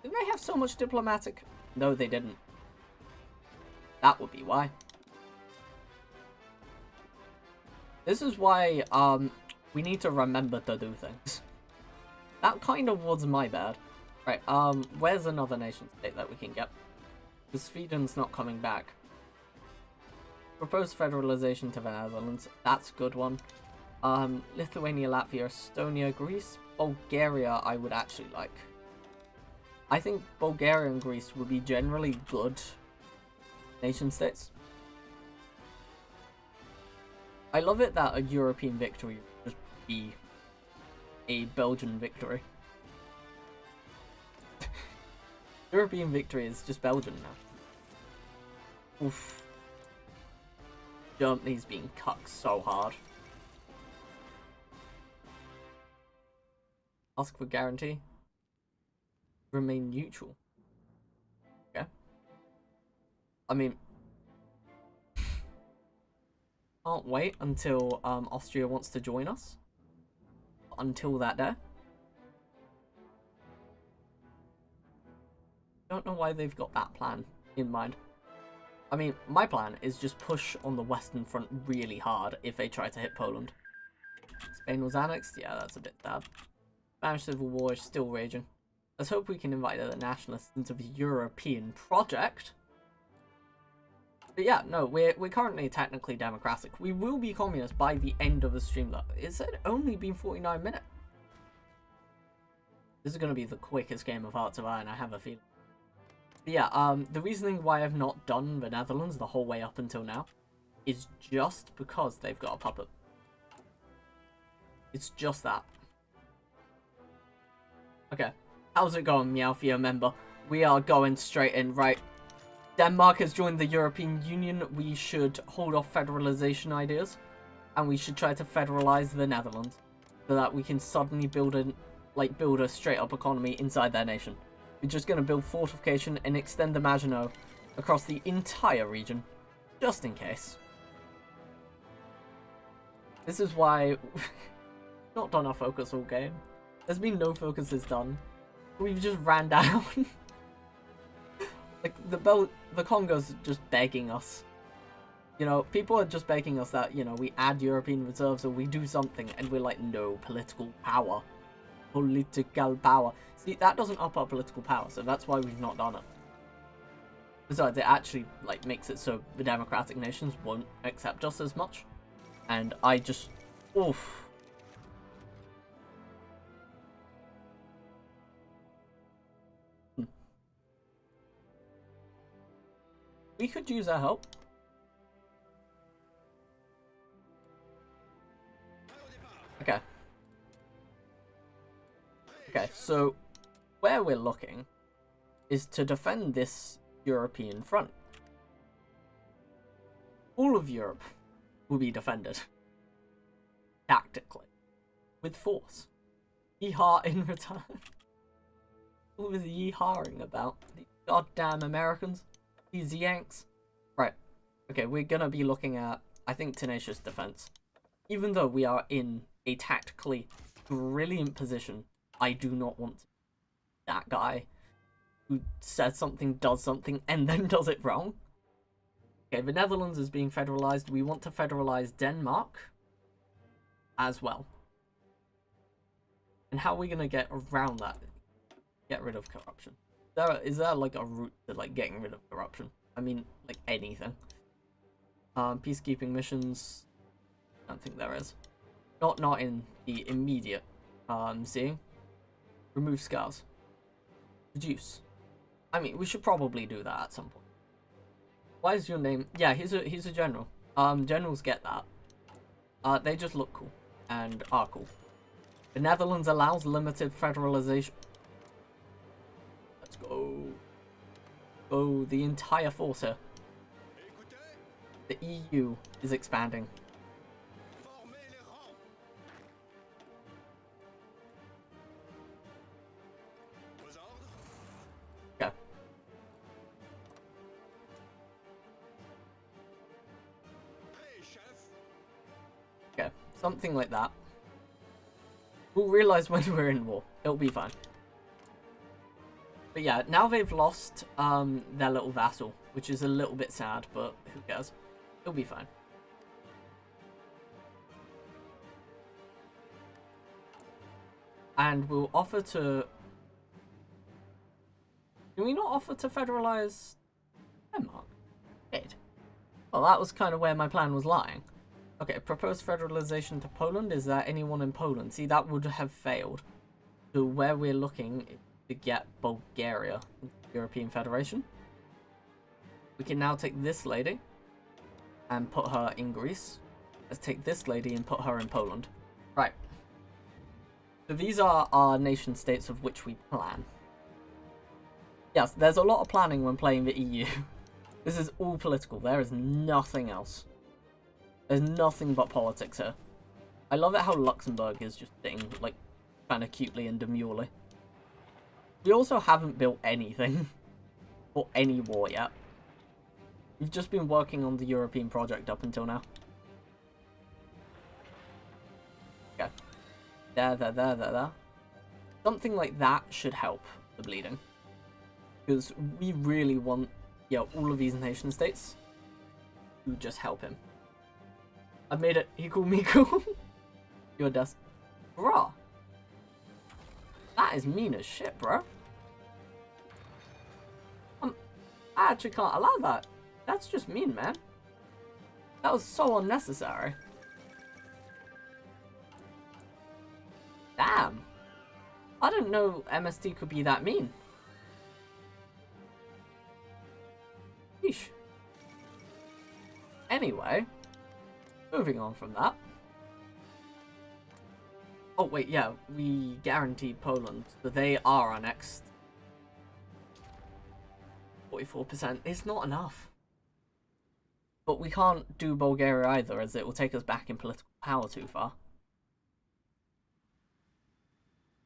Did they have so much diplomatic... No, they didn't. That would be why. This is why, we need to remember to do things. That kind of was my bad. Right, where's another nation state that we can get? Because Sweden's not coming back. Proposed federalization to the Netherlands. That's a good one. Lithuania, Latvia, Estonia, Greece, Bulgaria I would actually like. I think Bulgaria and Greece would be generally good nation states. I love it that a European victory would just be a Belgian victory. European victory is just Belgium now. Oof. Germany's being cucked so hard. Ask for guarantee. Remain neutral. Okay. I mean, can't wait until Austria wants to join us. Until that day. Don't know why they've got that plan in mind. I mean, my plan is just push on the Western Front really hard if they try to hit Poland. Spain was annexed? Yeah, that's a bit sad. Spanish Civil War is still raging. Let's hope we can invite the nationalists into the European project. But yeah, no, we're currently technically democratic. We will be communist by the end of the stream though. It's only been 49 minutes. This is going to be the quickest game of Hearts of Iron, I have a feeling. But yeah, the reasoning why I've not done the Netherlands the whole way up until now is just because they've got a puppet. It's just that. Okay. How's it going, Meowthea member? We are going straight in, right? Denmark has joined the European Union. We should hold off federalization ideas, and we should try to federalize the Netherlands, so that we can suddenly build a straight up economy inside their nation. We're just gonna build fortification and extend the Maginot across the entire region, just in case. This is why we've not done our focus all game. There's been no focuses done. We've just ran down. Like, the Congo's just begging us. You know, people are just begging us that, you know, we add European reserves or we do something, and we're like, no, political power. Political power. See, that doesn't up our political power, so that's why we've not done it. Besides, it actually, like, makes it so the democratic nations won't accept us as much. And I just... oof. We could use our help. Okay. Okay, so where we're looking is to defend this European front. All of Europe will be defended. Tactically. With force. Yeehaw in return. What was yeehawing about? The goddamn Americans? These Yanks? Right. Okay, we're gonna be looking at, I think, tenacious defense. Even though we are in a tactically brilliant position, I do not want that guy who says something, does something, and then does it wrong. Okay, the Netherlands is being federalized. We want to federalize Denmark as well. And how are we going to get around that? Get rid of corruption. Is there like a route to like getting rid of corruption? I mean, like anything. Peacekeeping missions. I don't think there is. Not in the immediate seeing. Remove scars. Reduce. I mean, we should probably do that at some point. Why is your name? Yeah, he's a general. Generals get that. They just look cool and are cool. The Netherlands allows limited federalization. Let's go. Oh, the entire force here. The EU is expanding. Okay. Okay, something like that. We'll realize when we're in war. It'll be fine. But yeah, now they've lost their little vassal, which is a little bit sad, but who cares? It'll be fine. And we'll offer to... Can we not offer to federalize Denmark? Did. Well, that was kind of where my plan was lying. Okay, proposed federalization to Poland. Is there anyone in Poland? See, that would have failed. So where we're looking is to get Bulgaria into the European Federation. We can now take this lady and put her in Greece. Let's take this lady and put her in Poland. Right. So these are our nation states of which we plan. Yes, there's a lot of planning when playing the EU. This is all political. There is nothing else. There's nothing but politics here. I love it how Luxembourg is just sitting, like, kind of cutely and demurely. We also haven't built anything for any war yet. We've just been working on the European project up until now. Okay. There. Something like that should help the bleeding. Because we really want, all of these nation states to just help him. I made it. He called me cool. You're dust. Bruh. That is mean as shit, bro. I actually can't allow that. That's just mean, man. That was so unnecessary. Damn. I didn't know MST could be that mean. Yeesh. Anyway, moving on from that. Oh wait, yeah, we guaranteed Poland, so they are our next 44%. It's not enough. But we can't do Bulgaria either, as it will take us back in political power too far.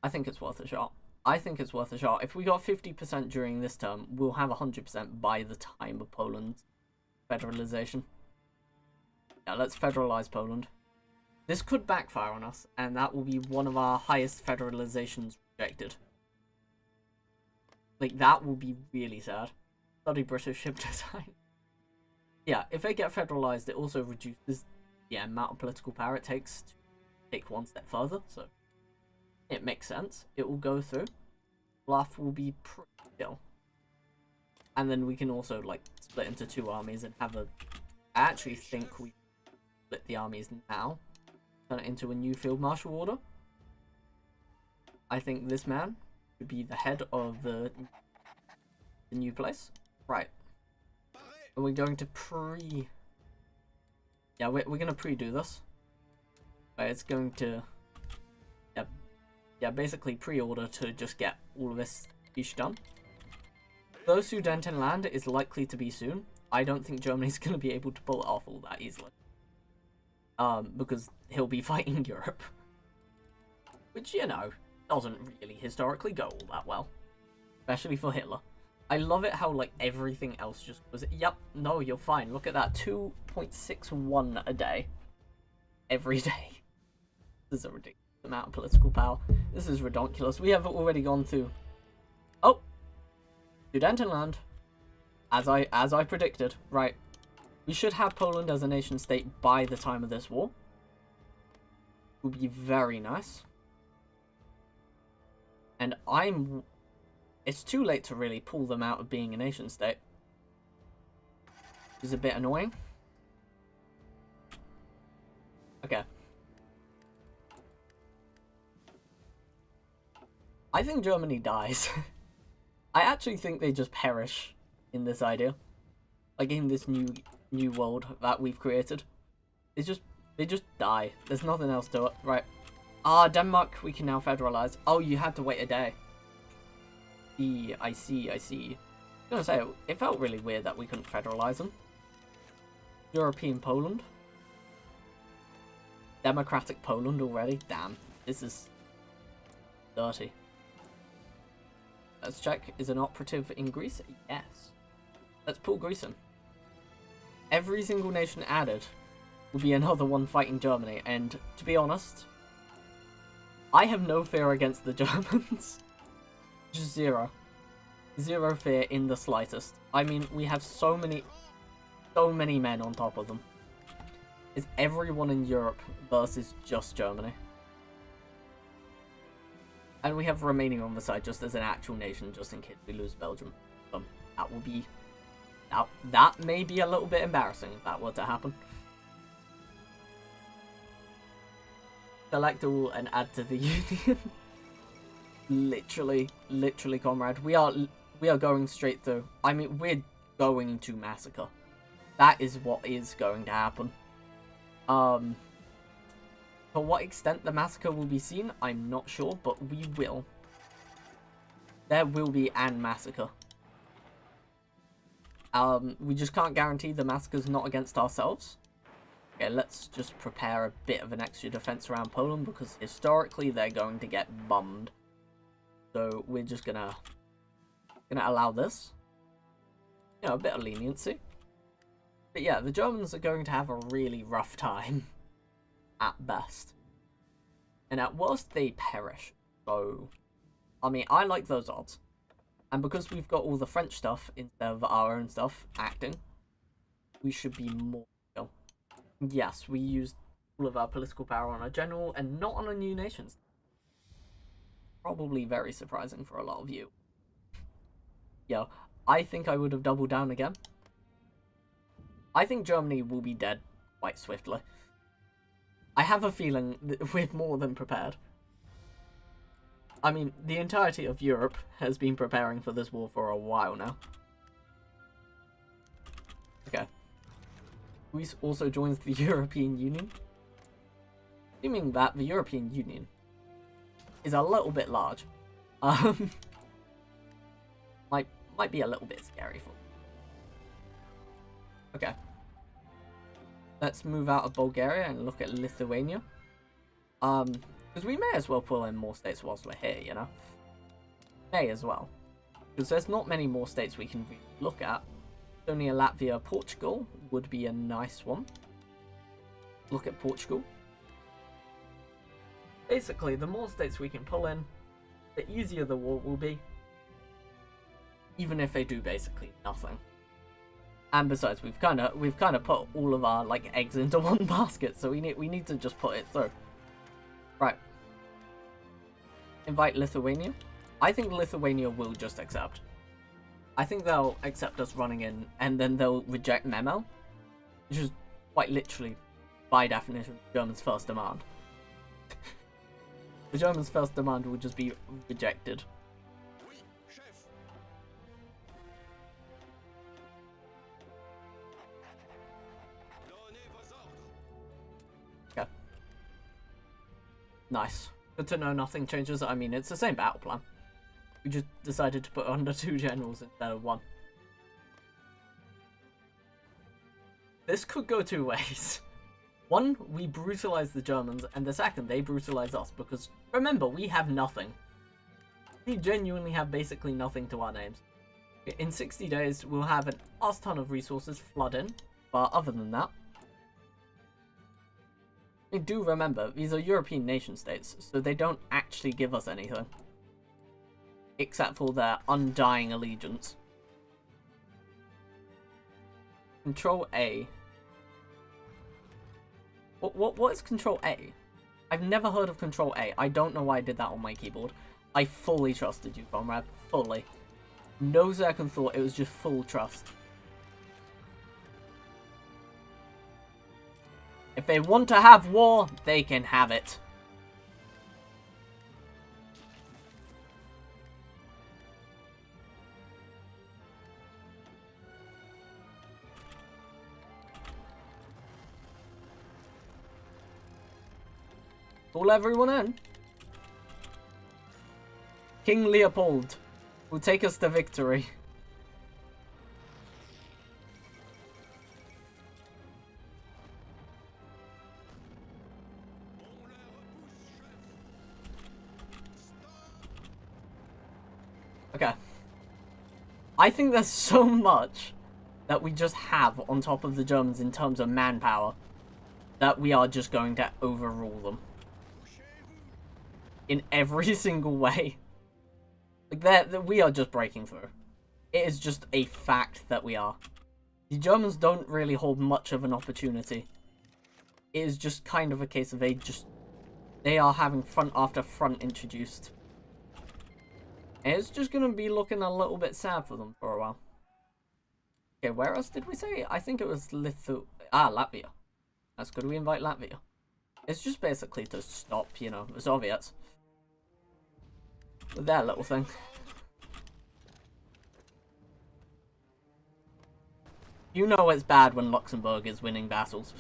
I think it's worth a shot. I think it's worth a shot. If we got 50% during this term, we'll have 100% by the time of Poland's federalization. Yeah, let's federalize Poland. This could backfire on us, and that will be one of our highest federalizations rejected. Like, that will be really sad. Study British ship design. Yeah, if they get federalized, it also reduces the amount of political power it takes to take one step further, so it makes sense. It will go through. Bluff will be pretty chill. And then we can also, like, split into two armies and have a... I actually think we split the armies now. Turn it into a new field marshal order. I think this man should be the head of the new place. Right. Are we going to pre... Yeah, we're going to pre-do this. It's going to... Yeah, basically pre-order to just get all of this ish done. Though Sudetenland is likely to be soon, I don't think Germany's going to be able to pull it off all that easily. Because he'll be fighting Europe. Which, you know, doesn't really historically go all that well. Especially for Hitler. I love it how, like, everything else just was, yep, no, you're fine. Look at that, 2.61 a day. Every day. This is a ridiculous amount of political power. This is ridiculous. We have already gone through... Oh! Sudetenland. As I predicted. Right. We should have Poland as a nation state by the time of this war. It would be very nice. And it's too late to really pull them out of being a nation state. It's a bit annoying. Okay. I think Germany dies. I actually think they just perish in this idea. Like in this new world that we've created. They just die. There's nothing else to it. Right. Denmark we can now federalize. Oh, you had to wait a day. I see. I was gonna say, it felt really weird that we couldn't federalize them. European Poland. Democratic Poland already? Damn. This is dirty. Let's check. Is an operative in Greece? Yes. Let's pull Greece in. Every single nation added will be another one fighting Germany, and to be honest, I have no fear against the Germans. Just zero. Zero fear in the slightest. I mean, we have so many men on top of them. It's everyone in Europe versus just Germany. And we have Romania on the side just as an actual nation, just in case we lose Belgium. That will be... That may be a little bit embarrassing if that were to happen. Select all and add to the Union. Literally, comrade. We are going straight through. I mean, we're going to massacre. That is what is going to happen. To what extent the massacre will be seen, I'm not sure, but we will. There will be an massacre. We just can't guarantee the massacre's not against ourselves. Okay, let's just prepare a bit of an extra defense around Poland, because historically they're going to get bummed. So we're just gonna allow this. You know, a bit of leniency. But yeah, the Germans are going to have a really rough time. At best. And at worst, they perish. So, I mean, I like those odds. And because we've got all the French stuff instead of our own stuff acting, we should be more chill. Yes, we used all of our political power on a general and not on a new nation. Probably very surprising for a lot of you. Yo, I think I would have doubled down again. I think Germany will be dead quite swiftly. I have a feeling that we're more than prepared. I mean, the entirety of Europe has been preparing for this war for a while now. Okay. Greece also joins the European Union. Assuming that the European Union is a little bit large. Might be a little bit scary for them. Okay. Let's move out of Bulgaria and look at Lithuania. Because we may as well pull in more states whilst we're here, you know? May as well. Because there's not many more states we can really look at. Only a Latvia, Portugal would be a nice one. Look at Portugal. Basically, the more states we can pull in, the easier the war will be. Even if they do basically nothing. And besides, we've kind of put all of our like eggs into one basket, so we need to just put it through. Right. Invite Lithuania. I think Lithuania will just accept. I think they'll accept us running in, and then they'll reject lmao, which is quite literally, by definition, Germany's first demand. The Germans' first demand will just be rejected. Okay. Nice. Good to know nothing changes. I mean, it's the same battle plan. We just decided to put under 2 generals instead of 1. This could go 2 ways. One, we brutalize the Germans, and the second, they brutalize us, because remember, we have nothing. We genuinely have basically nothing to our names. In 60 days, we'll have an arse ton of resources flood in, but other than that, do remember, these are European nation states, so they don't actually give us anything. Except for their undying allegiance. Control A. What is Control A? I've never heard of Control A. I don't know why I did that on my keyboard. I fully trusted you, comrade. Fully. No second thought, it was just full trust. If they want to have war, they can have it. Pull everyone in. King Leopold will take us to victory. Okay. I think there's so much that we just have on top of the Germans in terms of manpower that we are just going to overrule them. In every single way. Like, we are just breaking through. It is just a fact that we are. The Germans don't really hold much of an opportunity. It is just kind of a case of they are having front after front introduced. And it's just going to be looking a little bit sad for them for a while. Okay, where else did we say? I think it was Latvia. That's good, we invite Latvia. It's just basically to stop, you know, the Soviets. With their little thing. You know it's bad when Luxembourg is winning battles.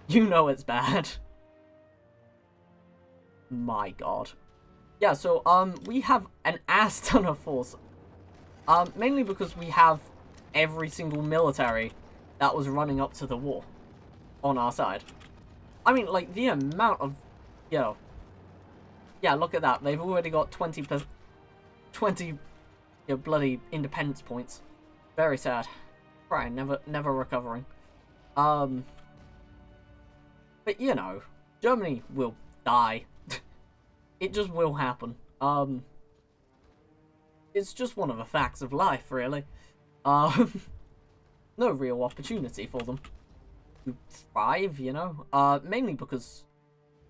You know it's bad. My god. Yeah, so, we have an ass ton of force. Mainly because we have every single military that was running up to the war on our side. I mean, like, the amount of, you know... Yeah, look at that. They've already got 20 you know, bloody independence points. Very sad. Right, never recovering. But, you know, Germany will die. It just will happen. It's just one of the facts of life, really. No real opportunity for them to thrive, you know? Mainly because,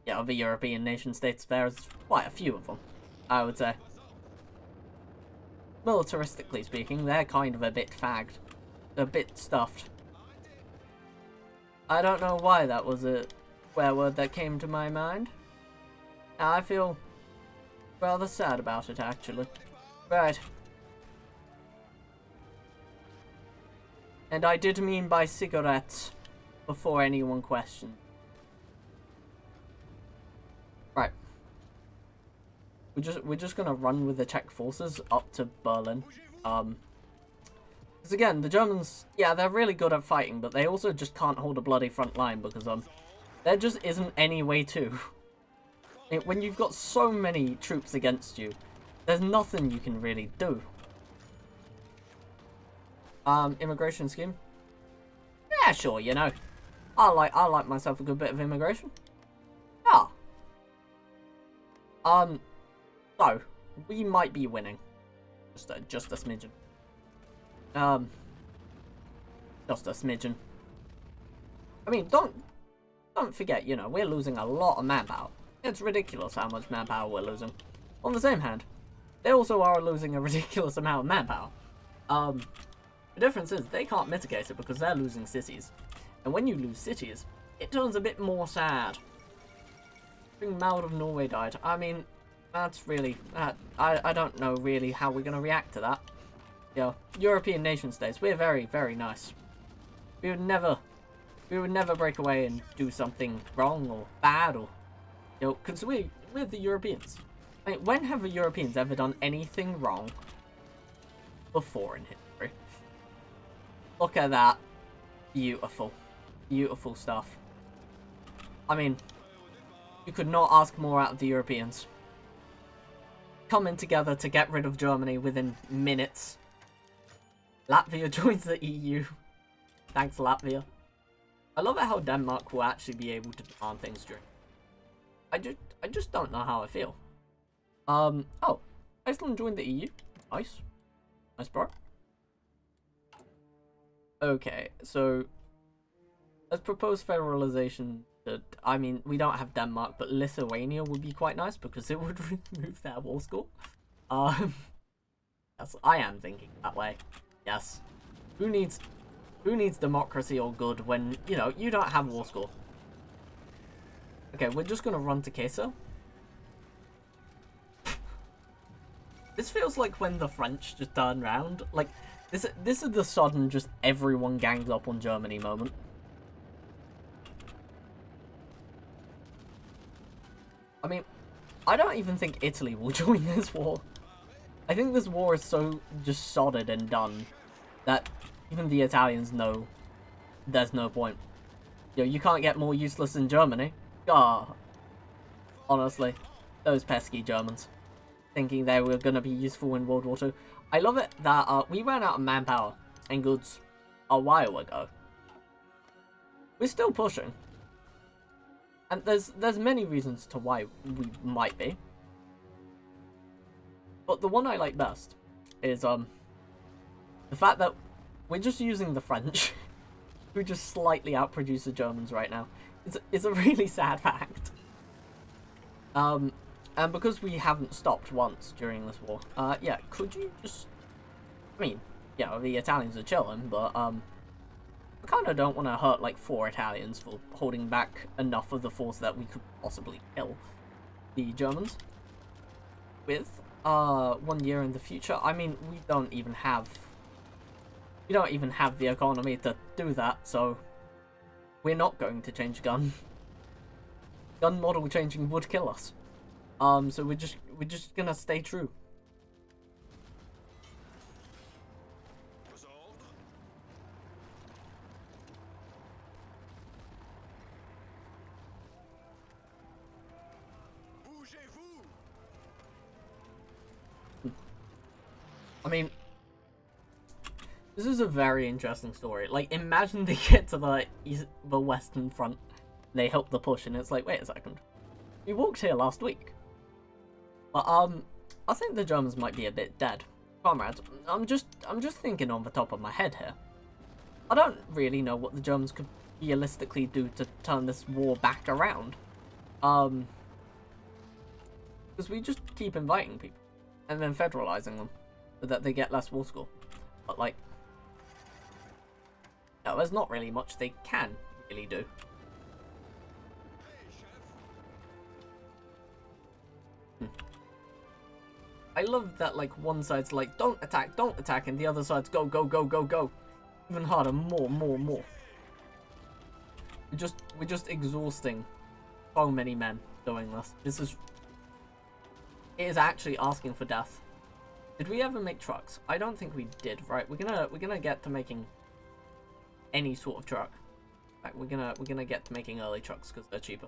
yeah, of the European nation states, there's quite a few of them, I would say. Militaristically speaking, they're kind of a bit fagged. A bit stuffed. I don't know why that was a swear word that came to my mind. I feel rather sad about it, actually. Right. And I did mean by cigarettes before anyone questioned. Right. We're just gonna run with the Czech forces up to Berlin. Because again, the Germans, yeah, they're really good at fighting, but they also just can't hold a bloody front line because there just isn't any way to. When you've got so many troops against you, there's nothing you can really do. Immigration scheme? Yeah, sure, you know. I like myself a good bit of immigration. Ah. So, we might be winning. Just a smidgen. Just a smidgen. I mean, don't forget, you know, we're losing a lot of manpower. It's ridiculous how much manpower we're losing. On the same hand, they also are losing a ridiculous amount of manpower. The difference is they can't mitigate it because they're losing cities. And when you lose cities, it turns a bit more sad. Maud of Norway died. I mean, that's really... I don't know really how we're going to react to that. You know, European nation states, we're very, very nice. We would never break away and do something wrong or bad or... You know, because we're the Europeans. I mean, when have the Europeans ever done anything wrong before in history? Look at that. Beautiful. Beautiful stuff. I mean, you could not ask more out of the Europeans. Coming together to get rid of Germany within minutes. Latvia joins the EU. Thanks, Latvia. I love it how Denmark will actually be able to demand things during. I just don't know how I feel. Oh, Iceland joined the EU. Nice. Nice, bro. Okay, so let's propose federalization. I mean, we don't have Denmark, but Lithuania would be quite nice because it would remove their war score. Yes, I am thinking that way. Yes. Who needs democracy or good when, you know, you don't have war score? Okay, we're just gonna run to Queso. This feels like when the French just turn round. Like, this is the sudden just everyone gangs up on Germany moment. I mean, I don't even think Italy will join this war. I think this war is so just sodded and done that even the Italians know there's no point. You know, you can't get more useless than Germany. Ah, honestly, those pesky Germans. Thinking they were going to be useful in World War II. I love it that we ran out of manpower and goods a while ago. We're still pushing. And there's many reasons to why we might be. But the one I like best is the fact that we're just using the French, who just slightly outproduce the Germans right now. It's a really sad fact. And because we haven't stopped once during this war, yeah, could you just... I mean, yeah, the Italians are chilling, but, I kind of don't want to hurt, like, 4 Italians for holding back enough of the force that we could possibly kill the Germans with. 1 year in the future, I mean, we don't even have the economy to do that, so we're not going to change gun. Gun model changing would kill us. So we're just gonna stay true. I mean, this is a very interesting story. Like, imagine they get to the Western Front, they help the push, and it's like, wait a second, we walked here last week. But I think the Germans might be a bit dead. Comrades, I'm just thinking on the top of my head here. I don't really know what the Germans could realistically do to turn this war back around. Because we just keep inviting people and then federalizing them so that they get less war score. But like, no, there's not really much they can really do. I love that, like, one side's like, don't attack, and the other side's go, go, go, go, go. Even harder, more. We're just exhausting so many men doing this. It is actually asking for death. Did we ever make trucks? I don't think we did, right? We're gonna get to making any sort of truck. Right, we're gonna get to making early trucks because they're cheaper.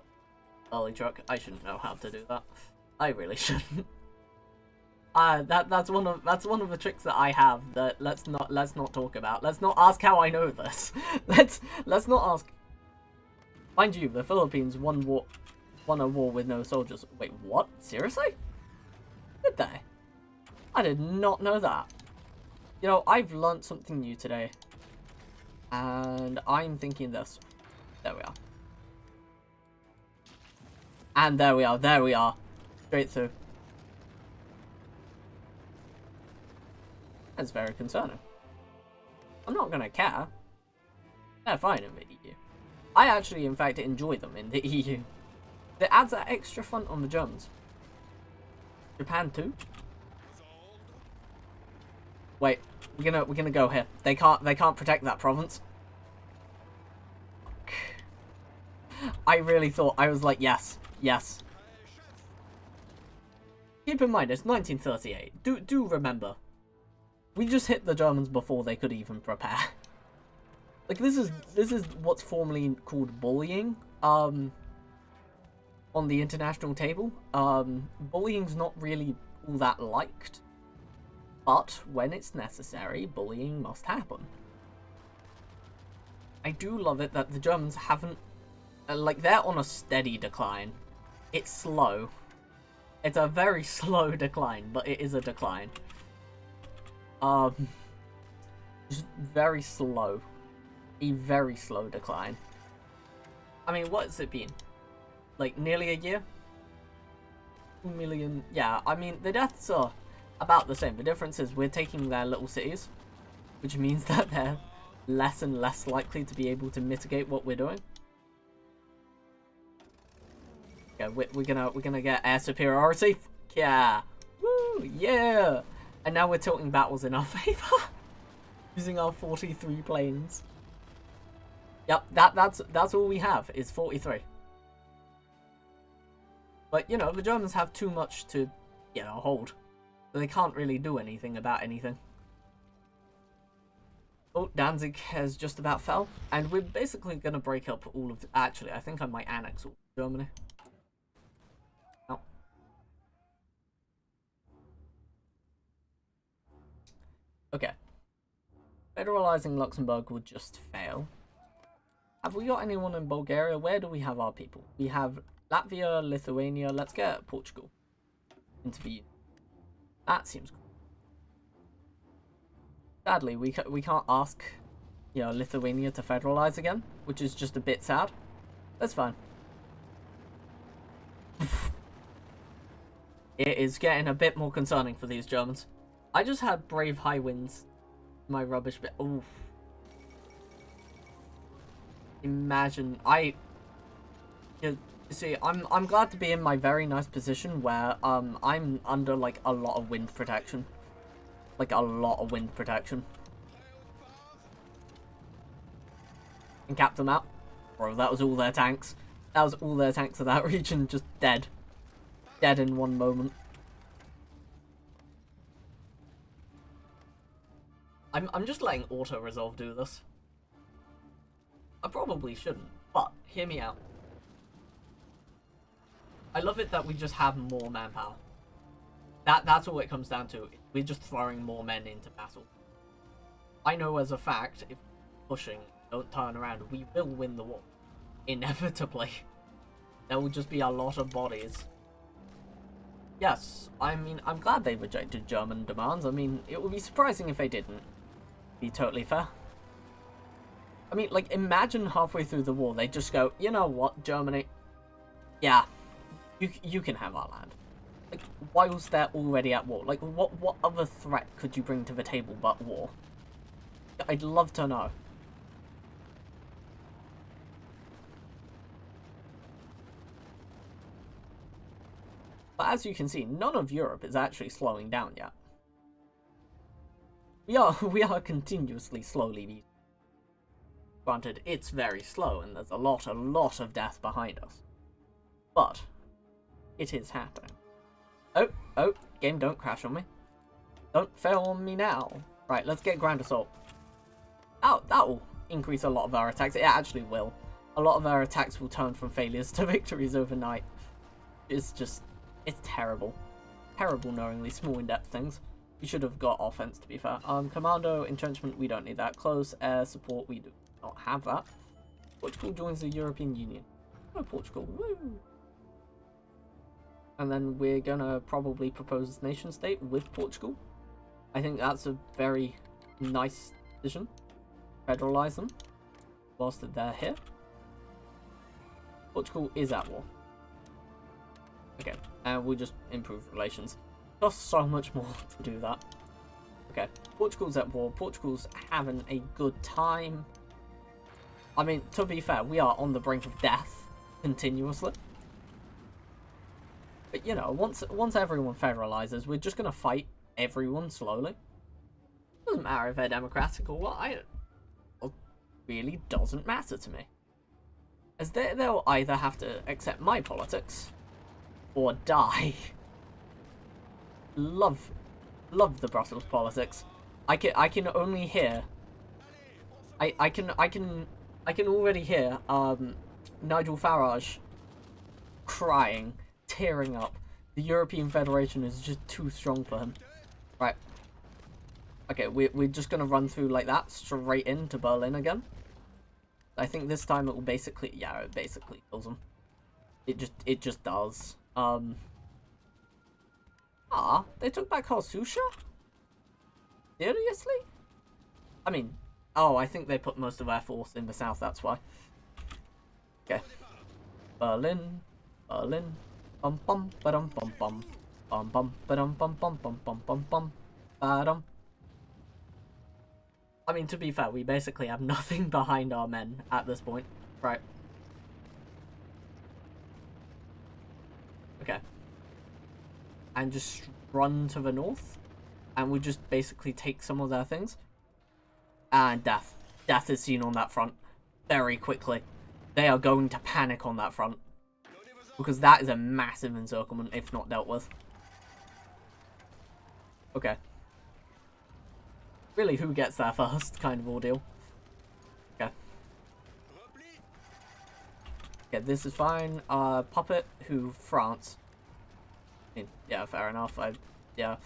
Early truck. I shouldn't know how to do that. I really shouldn't. That's one of the tricks that I have that let's not talk about. Let's not ask how I know this. let's not ask. Mind you, the Philippines won a war with no soldiers. Wait, what? Seriously? Did they? I did not know that. You know, I've learned something new today. And I'm thinking this. There we are. And there we are. Straight through. That's very concerning. I'm not gonna care. They're fine in the EU. I actually, in fact, enjoy them in the EU. It adds that extra fun on the Germans. Japan too? Wait, we're gonna go here. They can't protect that province. I really thought, I was like, yes. Keep in mind, it's 1938. Do remember. We just hit the Germans before they could even prepare. Like, this is what's formally called bullying, on the international table. Bullying's not really all that liked. But when it's necessary, bullying must happen. I do love it that the Germans haven't... like, they're on a steady decline. It's slow. It's a very slow decline, but it is a decline. Just very slow. A very slow decline. I mean, what has it been? Like, nearly a year? 2 million... yeah, I mean, the deaths are about the same. The difference is we're taking their little cities, which means that they're less and less likely to be able to mitigate what we're doing. Yeah, we're gonna get air superiority. Yeah, woo, yeah. And now we're tilting battles in our favor, using our 43 planes. Yep, that's all we have is 43. But you know, the Germans have too much to, you know, hold. So they can't really do anything about anything. Oh, Danzig has just about fell. And we're basically going to break up all of... actually, I think I might annex all of Germany. No. Okay. Federalizing Luxembourg would just fail. Have we got anyone in Bulgaria? Where do we have our people? We have Latvia, Lithuania. Let's get Portugal into the... that seems cool. Sadly, we can't ask, you know, Lithuania to federalize again, which is just a bit sad. That's fine. It is getting a bit more concerning for these Germans. I just had brave high winds. My rubbish bit. Oof. Imagine you see, I'm glad to be in my very nice position where I'm under like a lot of wind protection. Like a lot of wind protection. And cap them out. Bro, that was all their tanks. That was all their tanks of that region, just dead. Dead in one moment. I'm just letting auto-resolve do this. I probably shouldn't, but hear me out. I love it that we just have more manpower. That's all it comes down to. We're just throwing more men into battle. I know as a fact, if pushing, don't turn around, we will win the war. Inevitably. There will just be a lot of bodies. Yes, I mean, I'm glad they rejected German demands. I mean, it would be surprising if they didn't. Be totally fair. I mean, like, imagine halfway through the war, they just go, you know what, Germany? Yeah, you can have our land. Like, whilst they're already at war. Like, what other threat could you bring to the table but war? I'd love to know. But as you can see, none of Europe is actually slowing down yet. We are continuously slowly beating. Granted, it's very slow and there's a lot of death behind us. But it is happening. Oh, game, don't crash on me. Don't fail on me now. Right, let's get Grand Assault. Oh, that will increase a lot of our attacks. It actually will. A lot of our attacks will turn from failures to victories overnight. It's just, it's terrible. Terrible knowingly small in-depth things. We should have got offense, to be fair. Commando, entrenchment, we don't need that. Close air support, we do not have that. Portugal joins the European Union. Oh, Portugal, woo! And then we're gonna probably propose nation state with Portugal. I think that's a very nice decision. Federalize them whilst they're here. Portugal is at war. Okay, and we'll just improve relations. Costs so much more to do that. Okay, Portugal's at war. Portugal's having a good time. I mean, to be fair, we are on the brink of death continuously. But you know, once everyone federalizes, we're just gonna fight everyone slowly. Doesn't matter if they're democratic or what. It really doesn't matter to me. As they'll either have to accept my politics or die. Love the Brussels politics. I can only hear. I can already hear Nigel Farage crying, tearing up. The European Federation is just too strong for him. Right. Okay, we're just gonna run through like that, straight into Berlin again. I think this time it will basically, yeah, it basically kills them. It just does. They took back Horsusha? Seriously? I mean, oh, I think they put most of their force in the south, that's why. Okay. Berlin. Bum bum ba-dum bum bum. Bum bum ba-dum bum bum bum bum bum bum. Ba-dum. I mean, to be fair, we basically have nothing behind our men at this point. Right. Okay. And just run to the north. And we just basically take some of their things. And death. Death is seen on that front very quickly. They are going to panic on that front. Because that is a massive encirclement if not dealt with. Okay. Really, who gets there first kind of ordeal. Okay. Okay, this is fine. Puppet, who, France. I mean, yeah, fair enough. Yeah.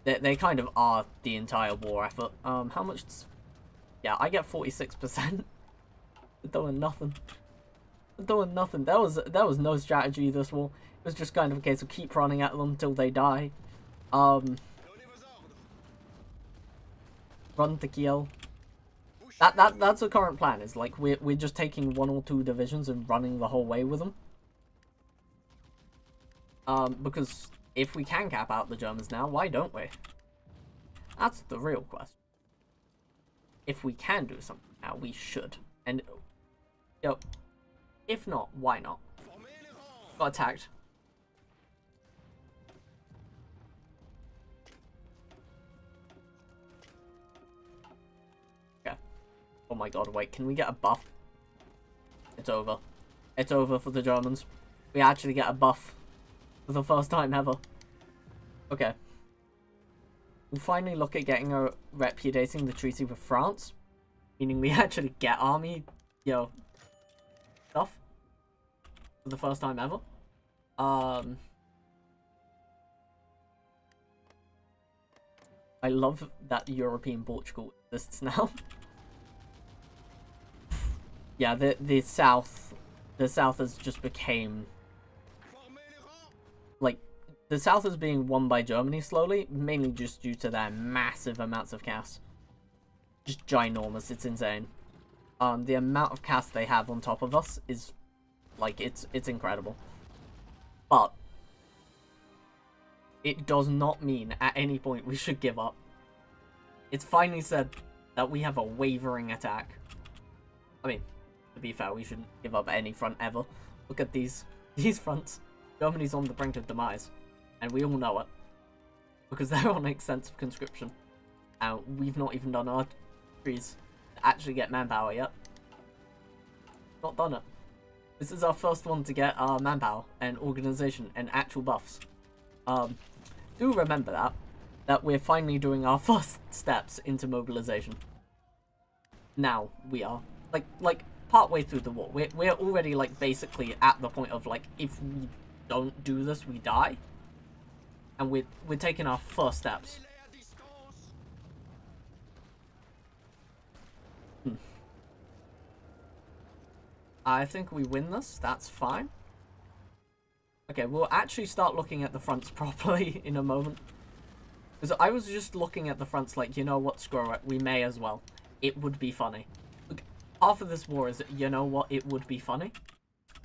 They kind of are the entire war effort. How much? Yeah, I get 46%. Doing nothing. Doing nothing. There was no strategy this war. It was just kind of a case of keep running at them until they die. Run to kill. That's the current plan. Is like we're just taking 1 or 2 divisions and running the whole way with them. Because if we can cap out the Germans now, why don't we? That's the real question. If we can do something now, we should. And yo, if not, why not? Got attacked. Okay. Oh my god, wait, can we get a buff? It's over. It's over for the Germans. We actually get a buff for the first time ever. Okay. We'll finally look at getting a repudiating the treaty with France. Meaning we actually get army, stuff. For the first time ever. I love that European Portugal exists now. Yeah, the South has just became... Like, the South is being won by Germany slowly, mainly just due to their massive amounts of cash. Just ginormous, it's insane. The amount of cash they have on top of us is, like, it's incredible. But it does not mean at any point we should give up. It's finally said that we have a wavering attack. I mean, to be fair, we shouldn't give up any front ever. Look at these fronts. Germany's on the brink of demise. And we all know it. Because they're on extensive conscription. And we've not even done our trees to actually get manpower yet. Not done it. This is our first one to get our manpower and organization and actual buffs. Do remember that. that we're finally doing our first steps into mobilization. Now we are like partway through the war. We're already like basically at the point of like, if we don't do this, we die. And we're taking our first steps. I think we win this. That's fine. Okay, we'll actually start looking at the fronts properly in a moment. Because I was just looking at the fronts like, you know what, screw it. We may as well. It would be funny. Look, half of this war is, you know what, it would be funny.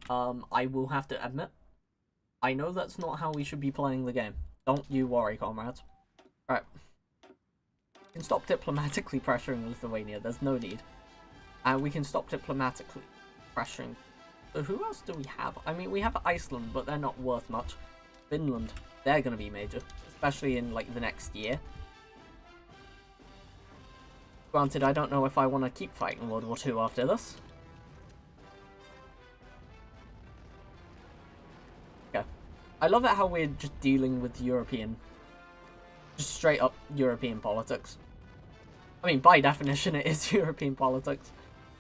I will have to admit. I know that's not how we should be playing the game. Don't you worry, comrades. Right. We can stop diplomatically pressuring Lithuania. There's no need. And we can stop diplomatically pressuring. So who else do we have? I mean, we have Iceland, but they're not worth much. Finland, they're going to be major. Especially in, like, the next year. Granted, I don't know if I want to keep fighting World War II after this. Okay. I love it how we're just dealing with European... just straight up European politics. I mean, by definition, it is European politics.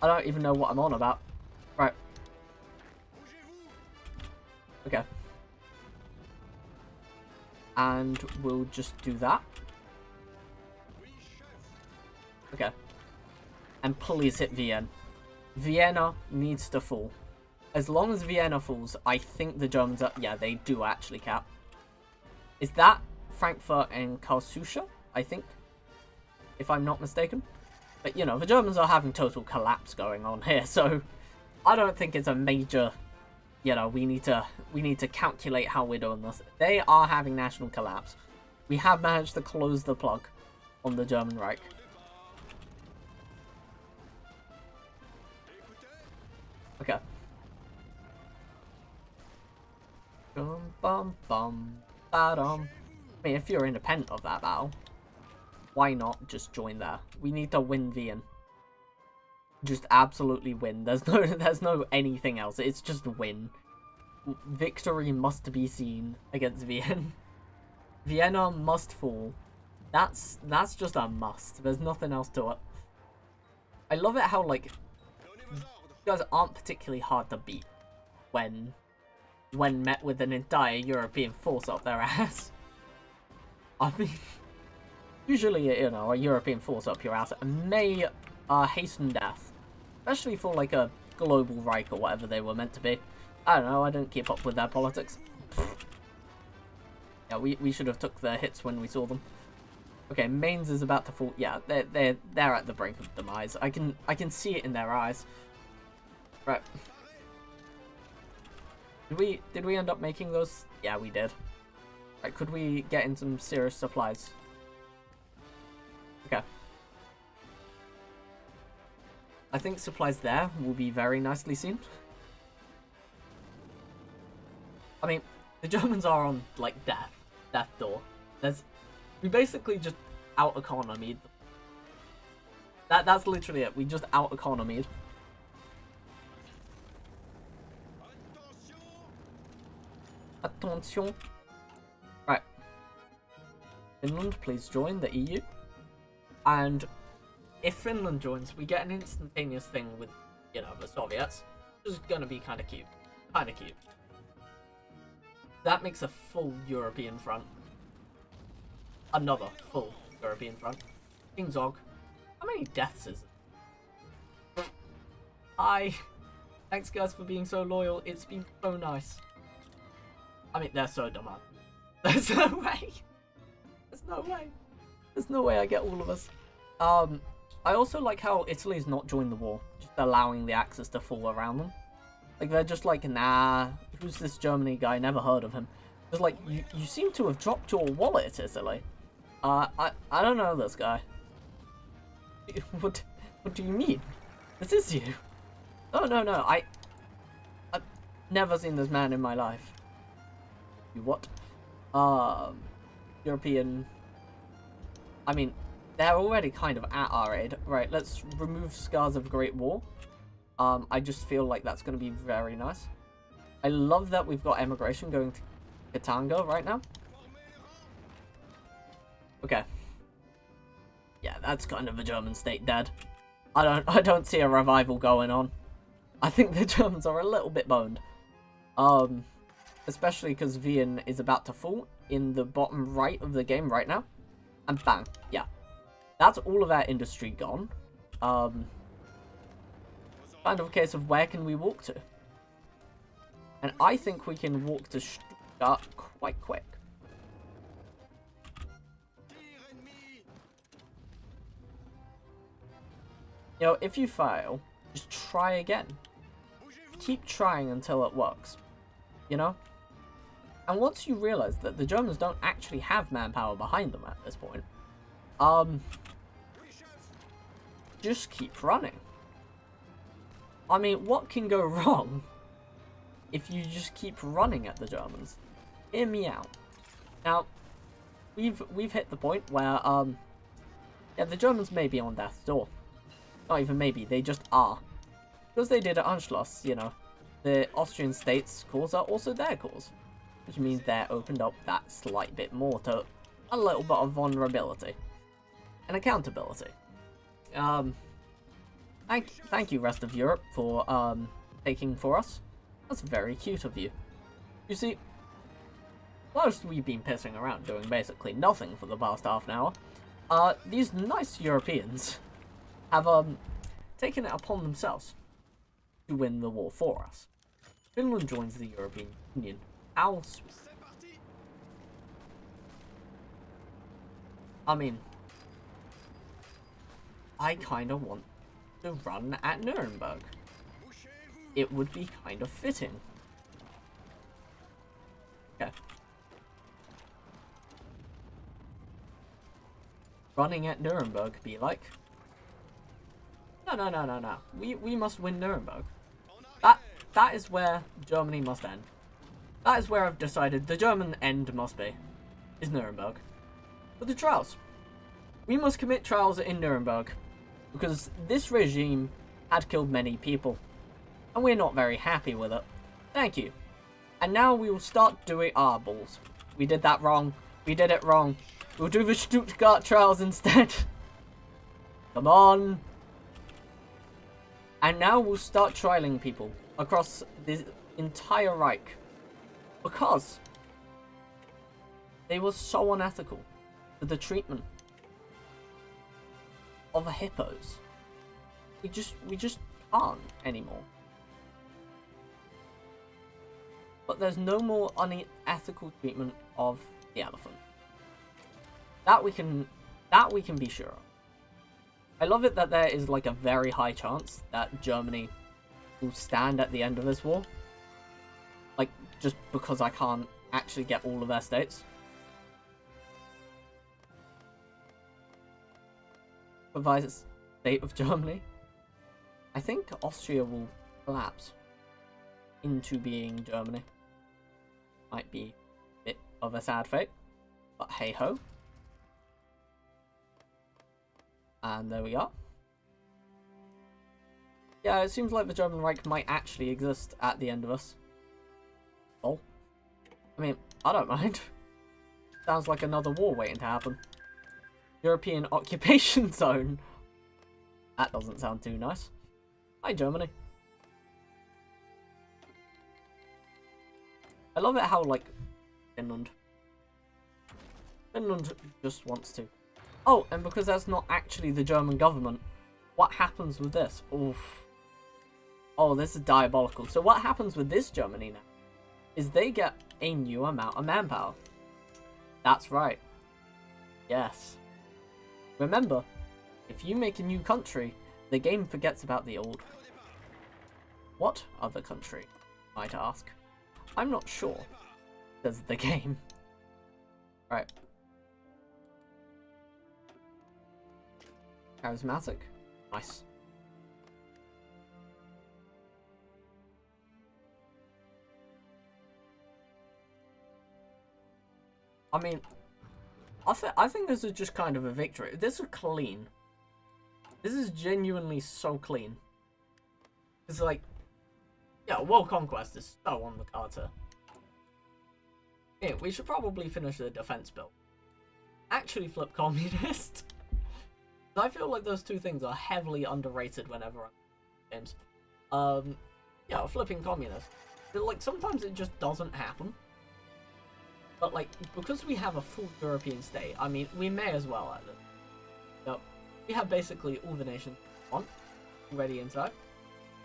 I don't even know what I'm on about. Right. Okay. And we'll just do that. Okay. And please hit Vienna. Vienna needs to fall. As long as Vienna falls, I think the Germans are... yeah, they do actually cap. Is that Frankfurt and Karlsruhe, I think? If I'm not mistaken. But, you know, the Germans are having total collapse going on here, so... I don't think it's a major... you know, we need to calculate how we're doing this. They are having national collapse. We have managed to close the plug on the German Reich. Okay. Bum bum bum ba-dum. I mean, if you're independent of that battle, why not just join there? We need to win Vienna. Just absolutely win. There's no anything else. It's just win. Victory must be seen against Vienna. Vienna must fall. That's just a must. There's nothing else to it. I love it how, like, you guys aren't particularly hard to beat when met with an entire European force up their ass. I mean, usually, you know, a European force up your ass may hasten death. Especially for, like, a global Reich or whatever they were meant to be. I don't know, I don't keep up with their politics. Yeah, we should have took their hits when we saw them. Okay, Mainz is about to fall. Yeah, they're at the brink of demise. I can see it in their eyes. Right. Did we end up making those? Yeah, we did. Right, could we get in some serious supplies? Okay. I think supplies there will be very nicely seen. I mean, the Germans are on, like, death door. We basically just out-economied. That's literally it. We just out-economied. Attention. Right. Finland, please join the EU. And if Finland joins, we get an instantaneous thing with, you know, the Soviets. Which is gonna be kind of cute. Kind of cute. That makes a full European front. Another full European front. King Zog. How many deaths is it? Hi. Thanks guys for being so loyal. It's been so nice. I mean, they're so dumb. There's no way. There's no way. There's no way I get all of us. I also like how Italy's not joined the war. Just allowing the Axis to fall around them. Like, they're just like, nah, who's this Germany guy? Never heard of him. It's like, you seem to have dropped your wallet, Italy. I don't know this guy. What do you mean? This is you. Oh, no, I've never seen this man in my life. You what? European... I mean, they're already kind of at our aid. Right, let's remove Scars of Great War. I just feel like that's going to be very nice. I love that we've got emigration going to Katanga right now. Okay. Yeah, that's kind of a German state dead. I don't see a revival going on. I think the Germans are a little bit boned. Especially because Wien is about to fall in the bottom right of the game right now. And bang, yeah. That's all of our industry gone. Kind of a case of where can we walk to? And I think we can walk to Stuttgart quite quick. You know, if you fail, just try again. Keep trying until it works. You know? And once you realize that the Germans don't actually have manpower behind them at this point, just keep running. I mean, what can go wrong if you just keep running at the Germans? Hear me out. Now, we've hit the point where yeah, the Germans may be on death's door. Not even maybe, they just are. Because they did Anschluss, you know, the Austrian state's cause are also their cause. Which means they're opened up that slight bit more to a little bit of vulnerability. And accountability. Thank you, rest of Europe, for taking for us. That's very cute of you. You see, whilst we've been pissing around doing basically nothing for the past half an hour, these nice Europeans have taken it upon themselves to win the war for us. Finland joins the European Union. How sweet. I mean, I kind of want to run at Nuremberg. It would be kind of fitting. Okay. Running at Nuremberg be like? No. We must win Nuremberg. That is where Germany must end. That is where I've decided the German end must be. Is Nuremberg. But the trials. We must commit trials in Nuremberg. Because this regime had killed many people. And we're not very happy with it. Thank you. And now we will start doing our balls. We did that wrong. We did it wrong. We'll do the Stuttgart trials instead. Come on. And now we'll start trialing people across the entire Reich. Because they were so unethical to the treatment of hippos. We just can't anymore. But there's no more unethical treatment of the elephant. That we can be sure of. I love it that there is like a very high chance that Germany will stand at the end of this war. Like, just because I can't actually get all of their states. Provides state of Germany. I think Austria will collapse into being Germany. Might be a bit of a sad fate, but hey ho. And there we are. Yeah, it seems like the German Reich might actually exist at the end of us. Oh. I mean, I don't mind. Sounds like another war waiting to happen. European occupation zone. That doesn't sound too nice. Hi, Germany. I love it how, like, Finland just wants to. Oh, and because that's not actually the German government, what happens with this? Oof. Oh, this is diabolical. So what happens with this Germany now is they get a new amount of manpower. That's right. Yes. Remember, if you make a new country, the game forgets about the old. What other country, might ask? I'm not sure, says the game. Right. Charismatic. Nice. I mean, I think this is just kind of a victory. This is clean. This is genuinely so clean. It's like, yeah, world conquest is so on the cards here. Yeah, we should probably finish the defense build. actually flip communist. I feel like those two things are heavily underrated whenever I'm in games. Yeah, flipping communist. Like, sometimes it just doesn't happen. But, like, because we have a full European state, I mean, we may as well at it. Yep. We have basically all the nations we want already inside.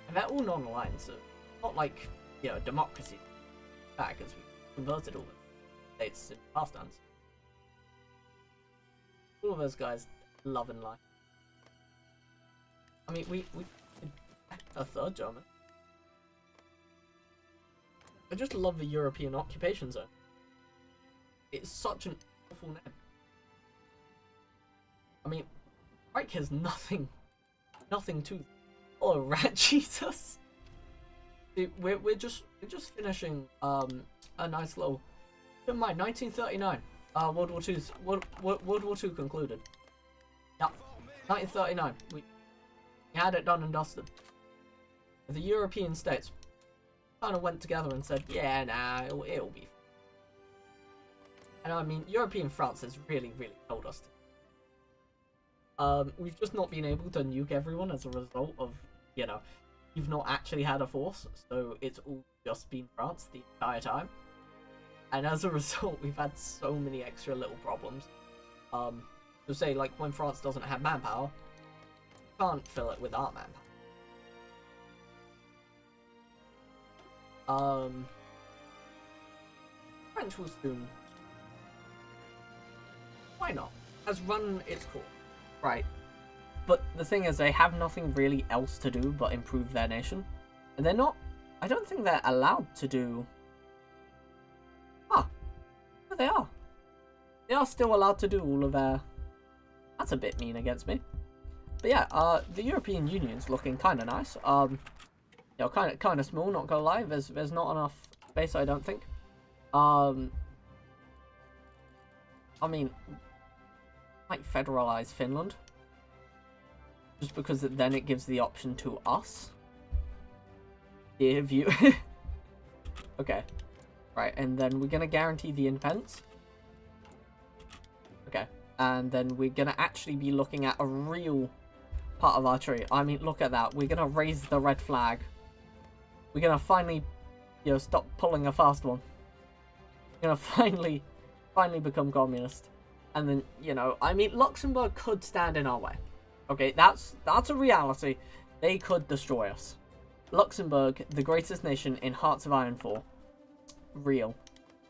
And they're all non-aligned, so not like, you know, democracy back as we converted all the states in past times. All of those guys love and life. I mean, we a third German. I just love the European occupation zone. It's such an awful name. I mean, Reich has nothing to. Oh, rat Jesus! Dude, we're just finishing a nice little. Never mind, 1939. World War II concluded. Yep, 1939. We had it done and dusted. The European states kind of went together and said, yeah, nah, it'll be. And I mean, European France has really told us to. We've just not been able to nuke everyone as a result of, you know, you've not actually had a force, so it's all just been France the entire time. And as a result, we've had so many extra little problems. So say, like, when France doesn't have manpower, you can't fill it with our manpower. French will soon. Why not? Has run its course. Right. But the thing is, they have nothing really else to do but improve their nation. And they're not. I don't think they're allowed to do. Ah. But they are. They are still allowed to do all of their. That's a bit mean against me. But yeah, the European Union's looking kind of nice. You know, kind of small. Not gonna lie. There's not enough space, I don't think. I mean, might federalize Finland. Just because then it gives the option to us. If you. Okay. Right, and then we're gonna guarantee the independence. Okay. And then we're gonna actually be looking at a real part of our tree. I mean, look at that. We're gonna raise the red flag. We're gonna finally, you know, stop pulling a fast one. We're gonna finally become communist. And then, you know, I mean, Luxembourg could stand in our way. Okay, that's a reality. They could destroy us. Luxembourg, the greatest nation in Hearts of Iron 4. Real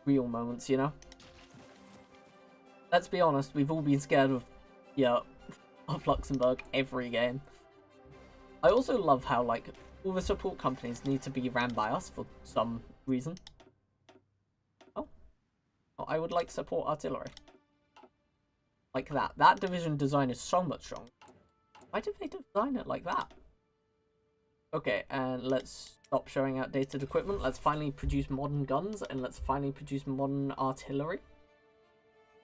moments, you know? Let's be honest, we've all been scared of, yeah, of Luxembourg every game. I also love how, like, all the support companies need to be ran by us for some reason. Oh, I would like support artillery. Like that. That division design is so much stronger. Why did they design it like that? Okay, and let's stop showing outdated equipment. Let's finally produce modern guns, and let's finally produce modern artillery.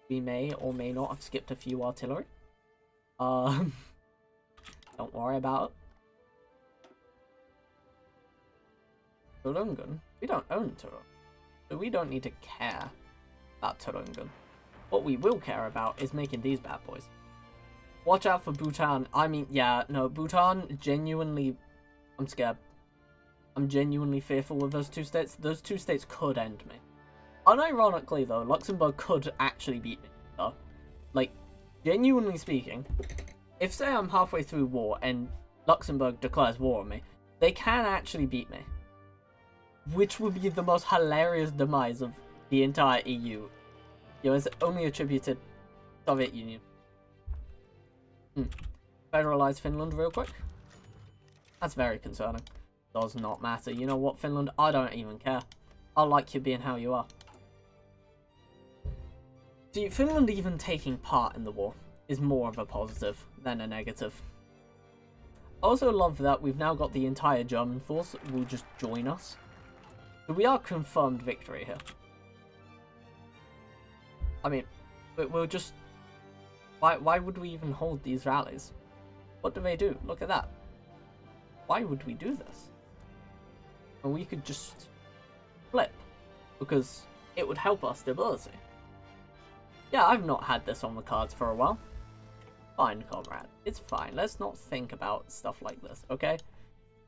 We may or may not have skipped a few artillery. Don't worry about it. Turungan? We don't own Turungan, so we don't need to care about Turungan. What we will care about is making these bad boys. Watch out for Bhutan. I mean, yeah, no, Bhutan, genuinely, I'm scared. I'm genuinely fearful of those two states. Those two states could end me. Unironically, though, Luxembourg could actually beat me, though. Like, genuinely speaking, if, say, I'm halfway through war and Luxembourg declares war on me, they can actually beat me. Which would be the most hilarious demise of the entire EU. You know, it's only attributed Soviet Union. Federalize Finland real quick. That's very concerning. Does not matter. You know what, Finland? I don't even care. I like you being how you are. See, Finland even taking part in the war is more of a positive than a negative. I also love that we've now got the entire German force will just join us. So we are confirmed victory here. I mean, we'll just... Why would we even hold these rallies? What do they do? Look at that. Why would we do this? And we could just flip. Because it would help our stability. Yeah, I've not had this on the cards for a while. Fine, comrade. It's fine. Let's not think about stuff like this, okay?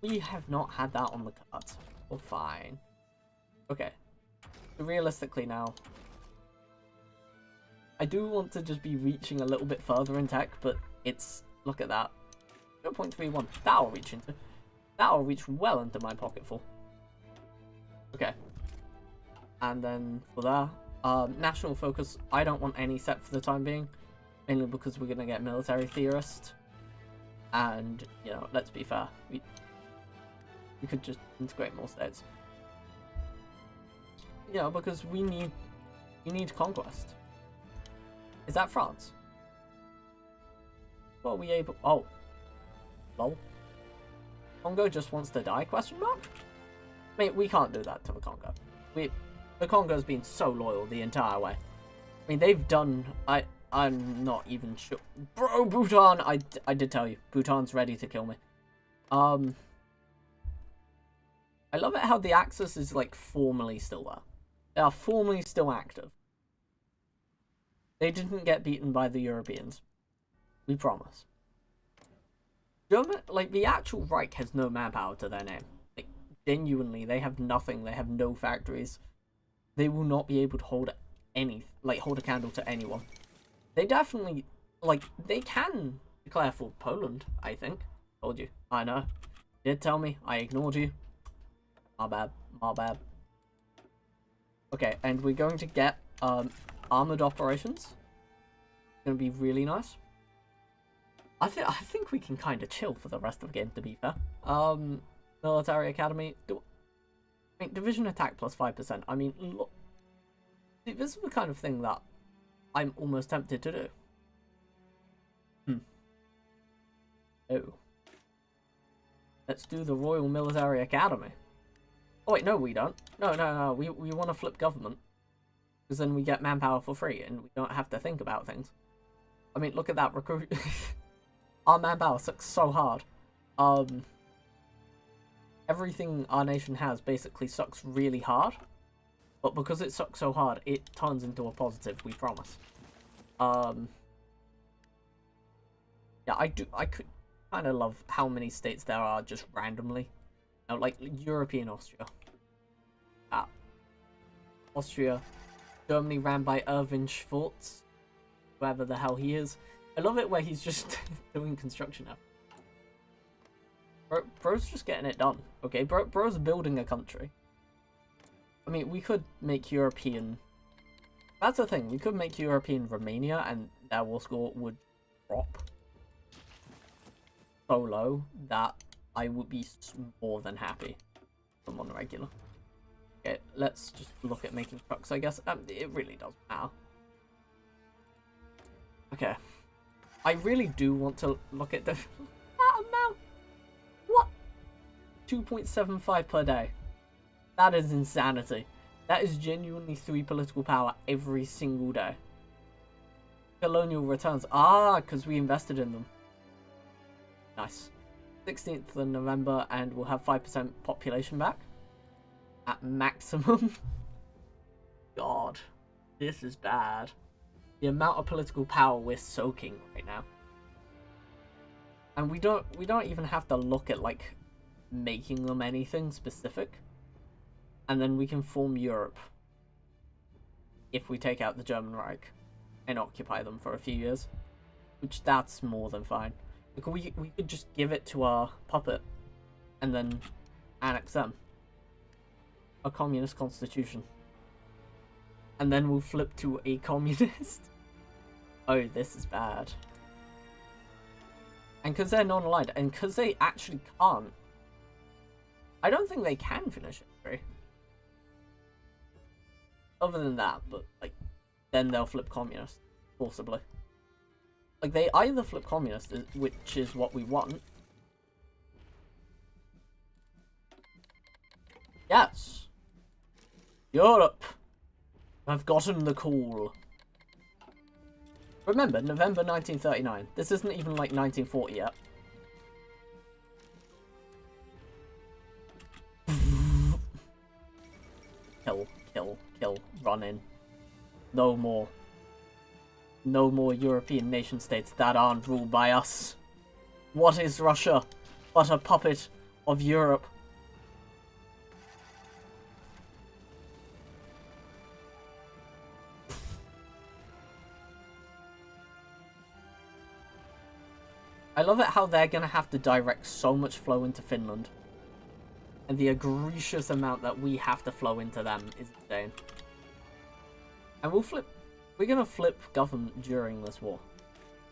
We have not had that on the cards. Well, fine. Okay. So realistically now, I do want to just be reaching a little bit further in tech, but it's... Look at that. 0.31. That'll reach into... That'll reach well into my pocket full. Okay. And then for that, national focus, I don't want any set for the time being. Mainly because we're going to get military theorist. And, you know, let's be fair. We could just integrate more states. You know, because we need conquest. Is that France? Well, are we able... Oh. Lol. Congo just wants to die, question mark? I mean, we can't do that to the Congo. The Congo's been so loyal the entire way. I mean, they've done... I'm not even sure. Bro, Bhutan! I did tell you. Bhutan's ready to kill me. I love it how the Axis is, like, formally still there. They are formally still active. They didn't get beaten by the Europeans. We promise. German, like, the actual Reich has no manpower to their name. Like, genuinely, they have nothing. They have no factories. They will not be able to hold hold a candle to anyone. They definitely, like, they can declare for Poland, I think. Told you. I know. Did tell me. I ignored you. My bad. My bad. Okay, and we're going to get, armored operations. Gonna be really nice. I think we can kind of chill for the rest of the game, to be fair. Military academy. I mean, division attack plus 5%. I mean, look, this is the kind of thing that I'm almost tempted to do. Oh. Let's do the Royal Military Academy. Oh wait, no we don't. No. We want to flip government. Because then we get manpower for free and we don't have to think about things. I mean, look at that recruit. Our manpower sucks so hard. Everything our nation has basically sucks really hard. But because it sucks so hard, it turns into a positive, we promise. Yeah, I could kind of love how many states there are just randomly. You know, like European Austria. Austria. Germany ran by Erwin Schwartz. Whoever the hell he is. I love it where he's just doing construction now. Bro's just getting it done. Okay, bro's building a country. I mean, we could make European... That's the thing. We could make European Romania and their war score would drop so low that I would be more than happy from on regular. Okay, let's just look at making trucks, I guess. It really doesn't matter. Okay. I really do want to look at the... that amount! What? 2.75 per day. That is insanity. That is genuinely 3 political power every single day. Colonial returns. Ah, because we invested in them. Nice. 16th of November and we'll have 5% population back. At maximum. God. This is bad. The amount of political power we're soaking right now. And we don't even have to look at, like, making them anything specific. And then we can form Europe. If we take out the German Reich. And occupy them for a few years. Which, that's more than fine. Like, we could just give it to our puppet. And then annex them. A communist constitution. And then we'll flip to a communist. Oh, this is bad. And because they're non-aligned, and because they actually can't, I don't think they can finish it. Other than that, but, like, then they'll flip communist, forcibly. Like, they either flip communist, which is what we want. Yes! Europe! I've gotten the call. Remember, November 1939. This isn't even like 1940 yet. Kill. Run in. No more. No more European nation states that aren't ruled by us. What is Russia but a puppet of Europe? I love it how they're going to have to direct so much flow into Finland. And the egregious amount that we have to flow into them is insane. And we're going to flip government during this war.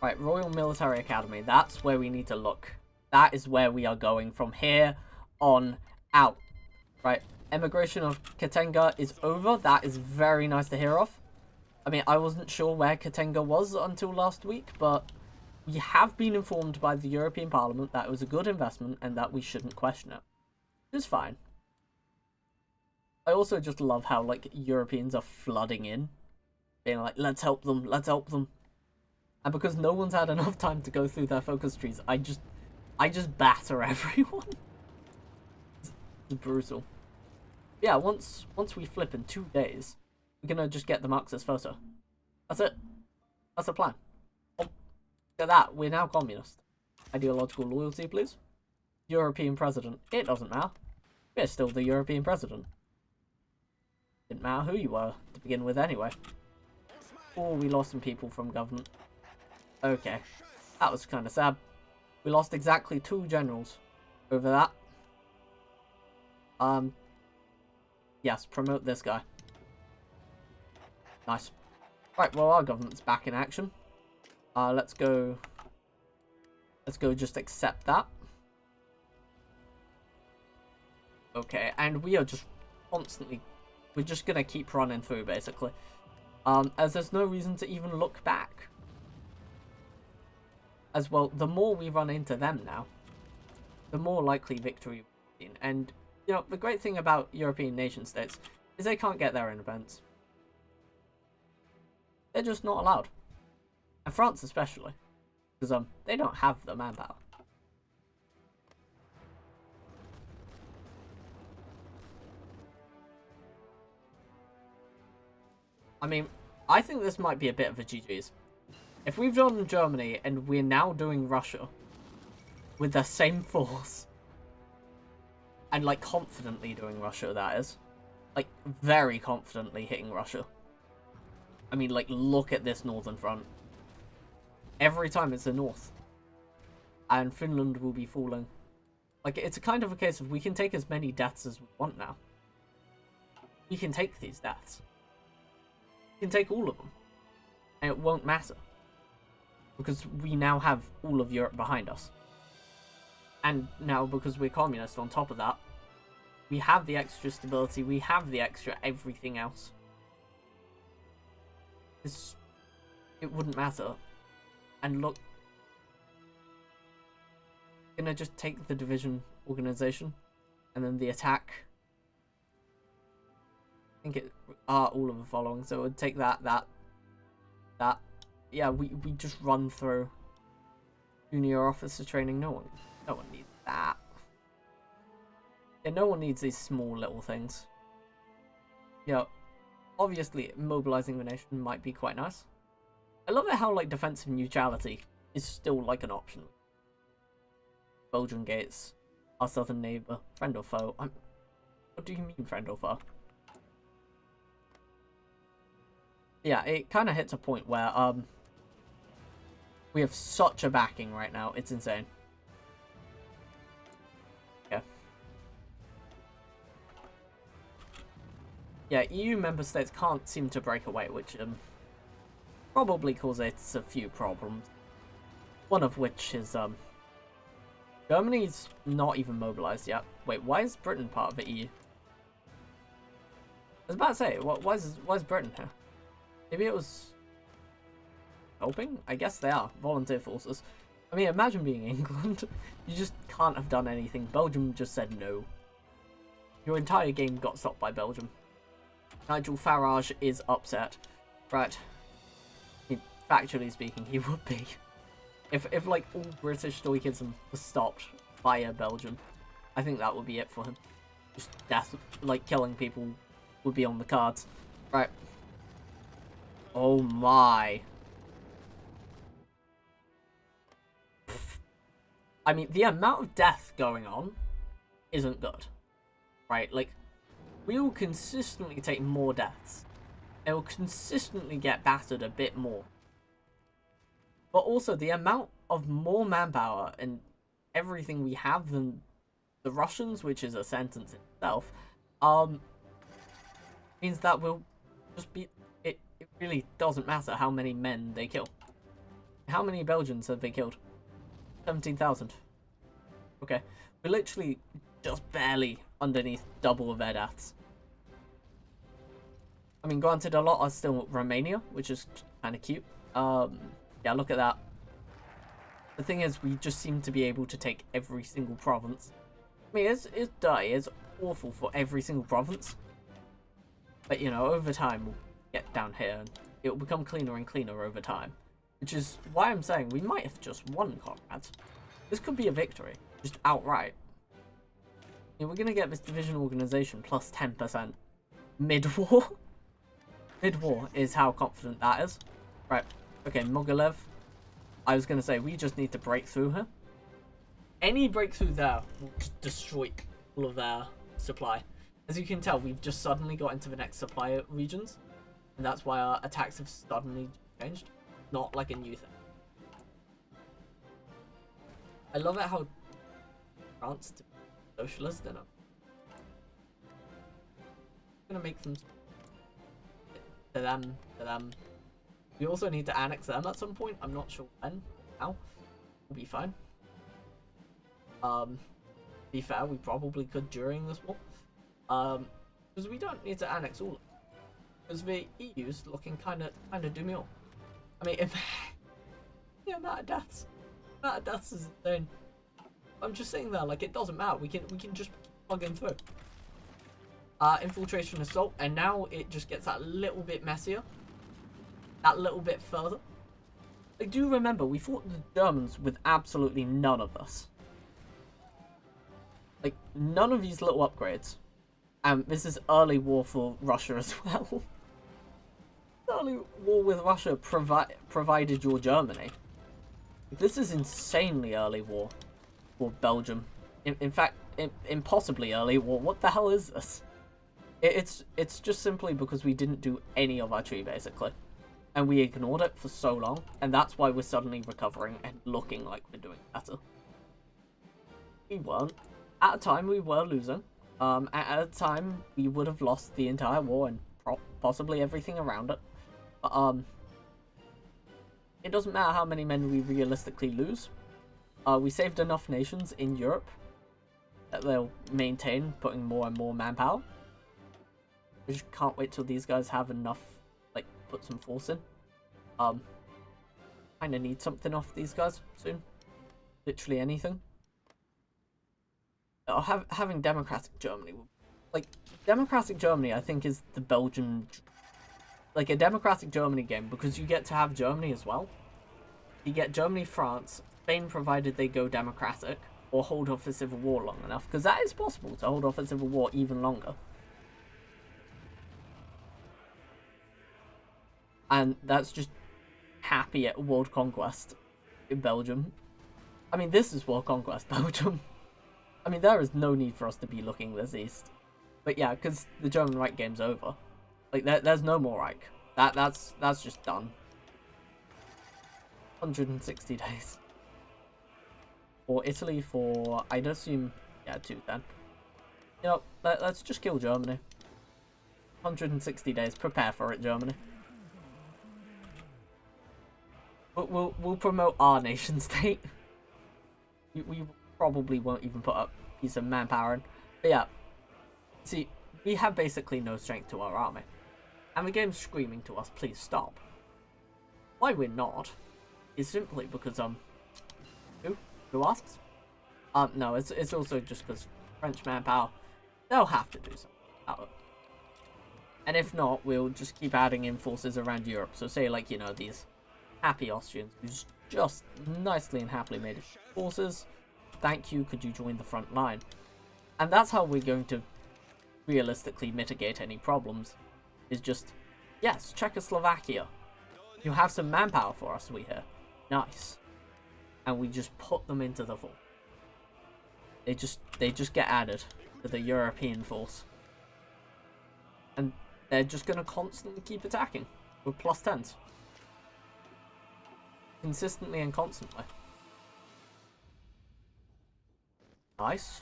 Right, Royal Military Academy, that's where we need to look. That is where we are going from here on out. Right, emigration of Katenga is over. That is very nice to hear of. I mean, I wasn't sure where Katenga was until last week, but we have been informed by the European Parliament that it was a good investment and that we shouldn't question it. It's fine. I also just love how, like, Europeans are flooding in. Being like, let's help them, let's help them. And because no one's had enough time to go through their focus trees, I just batter everyone. It's brutal. Yeah, once we flip in 2 days, we're gonna just get the Marxist photo. That's it. That's the plan. Oh, look at that, we're now communist. Ideological loyalty, please. European president. It doesn't matter. We're still the European president. Didn't matter who you were to begin with anyway. Oh, we lost some people from government. Okay. That was kind of sad. We lost exactly 2 generals over that. Yes, promote this guy. Nice. Right, well, our government's back in action. Let's go just accept that. Okay, and we are just constantly... We're just gonna keep running through, basically. As there's no reason to even look back. As well, the more we run into them now, the more likely victory we've seen. And, you know, the great thing about European nation states is they can't get their independence. They're just not allowed. And France especially. Because, they don't have the manpower. I mean, I think this might be a bit of a GG's. If we've done Germany and we're now doing Russia with the same force, and like confidently doing Russia, that is, like very confidently hitting Russia. I mean, like, look at this northern front. Every time it's the north. And Finland will be falling. Like, it's a kind of a case of we can take as many deaths as we want now. We can take these deaths. We can take all of them. And it won't matter. Because we now have all of Europe behind us. And now, because we're communist on top of that, we have the extra stability, we have the extra everything else. It wouldn't matter. And look, I'm gonna just take the division organization, and then the attack. I think it are all of the following, so it would take that. Yeah, we just run through junior officer training. No one needs that. Yeah, no one needs these small little things. Yeah, obviously mobilizing the nation might be quite nice. I love it how, like, defensive neutrality is still, like, an option. Belgian gates, our southern neighbour, friend or foe. What do you mean, friend or foe? Yeah, it kind of hits a point where, we have such a backing right now, it's insane. Yeah. Yeah, EU member states can't seem to break away, which, probably causes a few problems. One of which is, Germany's not even mobilized yet. Wait, why is Britain part of the EU? I was about to say, why is Britain here? Maybe it was helping? I guess they are. Volunteer forces. I mean, imagine being England. You just can't have done anything. Belgium just said no. Your entire game got stopped by Belgium. Nigel Farage is upset. Right. Factually speaking, he would be. If like all British stoicism was stopped by Belgium, I think that would be it for him. Just death, like killing people, would be on the cards. Right. Oh my. I mean, the amount of death going on isn't good, right? Like, we will consistently take more deaths. It will consistently get battered a bit more. But also, the amount of more manpower and everything we have than the Russians, which is a sentence in itself, means that we'll just be... It really doesn't matter how many men they kill. How many Belgians have they killed? 17,000. Okay. We're literally just barely underneath double of their deaths. I mean, granted, a lot are still Romania, which is kind of cute. Yeah, look at that. The thing is, we just seem to be able to take every single province. I mean, it's dirty, it's awful for every single province. But, you know, over time, we'll get down here, and it will become cleaner and cleaner over time. Which is why I'm saying we might have just won, comrades. This could be a victory, just outright. Yeah, we're going to get this division organization plus 10% mid-war. Mid-war is how confident that is. Right, okay, Mogilev. I was going to say, we just need to break through her. Any breakthrough there will just destroy all of their supply. As you can tell, we've just suddenly got into the next supply regions. And that's why our attacks have suddenly changed. Not like a new thing. I love it how France to be socialist, and I'm gonna make them to them. We also need to annex them at some point. I'm not sure when. How? We'll be fine. To be fair, we probably could during this war. Because we don't need to annex all of them. Because the EU's looking kind of demure. I mean, the amount of deaths is insane. I'm just sitting there like it doesn't matter. We can just plug in through. Infiltration assault, and now it just gets that little bit messier, that little bit further. I do remember we fought the Germans with absolutely none of this. Like none of these little upgrades. And this is early war for Russia as well. Early war with Russia provided your Germany. This is insanely early war for Belgium. In fact, impossibly early war. What the hell is this? It's just simply because we didn't do any of our tree, basically. And we ignored it for so long. And that's why we're suddenly recovering and looking like we're doing better. We weren't. At a time, we were losing. At a time, we would have lost the entire war and possibly everything around it. But, it doesn't matter how many men we realistically lose. We saved enough nations in Europe that they'll maintain putting more and more manpower. We just can't wait till these guys have enough, like, put some force in. Kinda need something off these guys soon. Literally anything. Having democratic Germany, like, democratic Germany I think is the Belgian, like a democratic Germany game, because you get to have Germany as well. You get Germany, France, Spain, provided they go democratic or hold off a civil war long enough, because that is possible to hold off a civil war even longer. And that's just happy at world conquest in Belgium. I mean, this is world conquest Belgium. I mean, there is no need for us to be looking this east. But yeah, because the German Reich game's over. Like, there's no more Reich. That's just done. 160 days. For Italy for, I'd assume, yeah, 210. You know, let's just kill Germany. 160 days. Prepare for it, Germany. We'll promote our nation state. We probably won't even put up a piece of manpower in. But yeah, see, we have basically no strength to our army. And the game's screaming to us, please stop. Why we're not is simply because, who asks? No, it's also just because French manpower, they'll have to do something about it. And if not, we'll just keep adding in forces around Europe. So say, like, you know, these happy Austrians who's just nicely and happily made forces. Thank you, could you join the front line? And that's how we're going to realistically mitigate any problems. Is just, yes, Czechoslovakia. You have some manpower for us, we hear. Nice. And we just put them into the fort. They just get added to the European force. And they're just gonna constantly keep attacking with +10s. Consistently and constantly. Nice.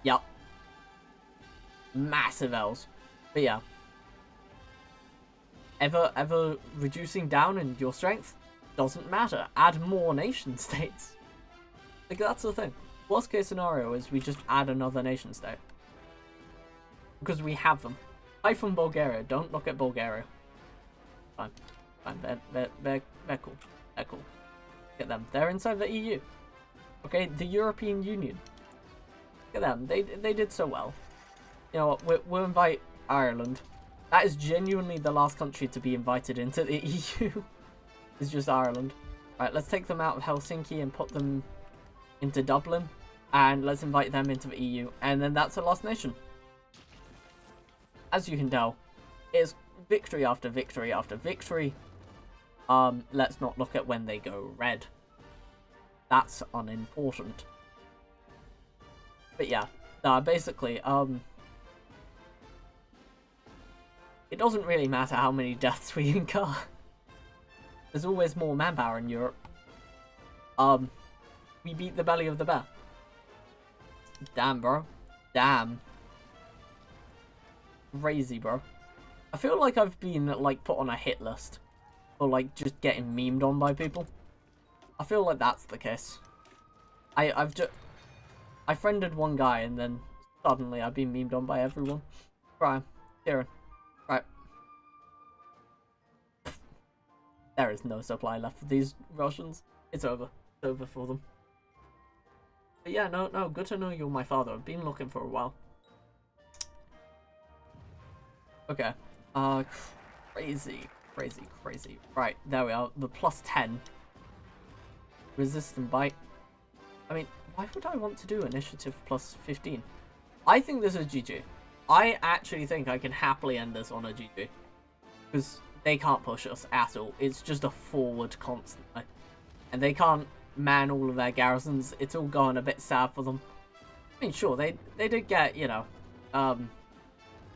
Yep. Massive L's. But yeah. Ever reducing down in your strength? Doesn't matter. Add more nation states. Like, that's the thing. Worst case scenario is we just add another nation state. Because we have them. Hyphen Bulgaria. Don't look at Bulgaria. Fine. Fine. They're cool. They're cool. Get them. They're inside the EU. Okay, the European Union. Look at them. They did so well. You know what? We'll invite Ireland. That is genuinely the last country to be invited into the EU. It's just Ireland. Right, let's take them out of Helsinki and put them into Dublin. And let's invite them into the EU. And then that's the last nation. As you can tell, it's victory after victory after victory. Let's not look at when they go red. That's unimportant. But yeah, basically, it doesn't really matter how many deaths we incur. There's always more manpower in Europe. We beat the belly of the bear. Damn, bro. Damn. Crazy, bro. I feel like I've been, like, put on a hit list. Or, like, just getting memed on by people. I feel like that's the case. I friended one guy and then suddenly I've been memed on by everyone. Brian. Kieran. Right. There is no supply left for these Russians. It's over. It's over for them. But yeah, no, good to know you're my father. I've been looking for a while. Okay. Crazy. Right, there we are. The +10. Resist and bite. I mean, why would I want to do initiative +15? I think this is GG. I actually think I can happily end this on a GG. Because they can't push us at all. It's just a forward constantly. And they can't man all of their garrisons. It's all going a bit sad for them. I mean, sure, they did get, you know,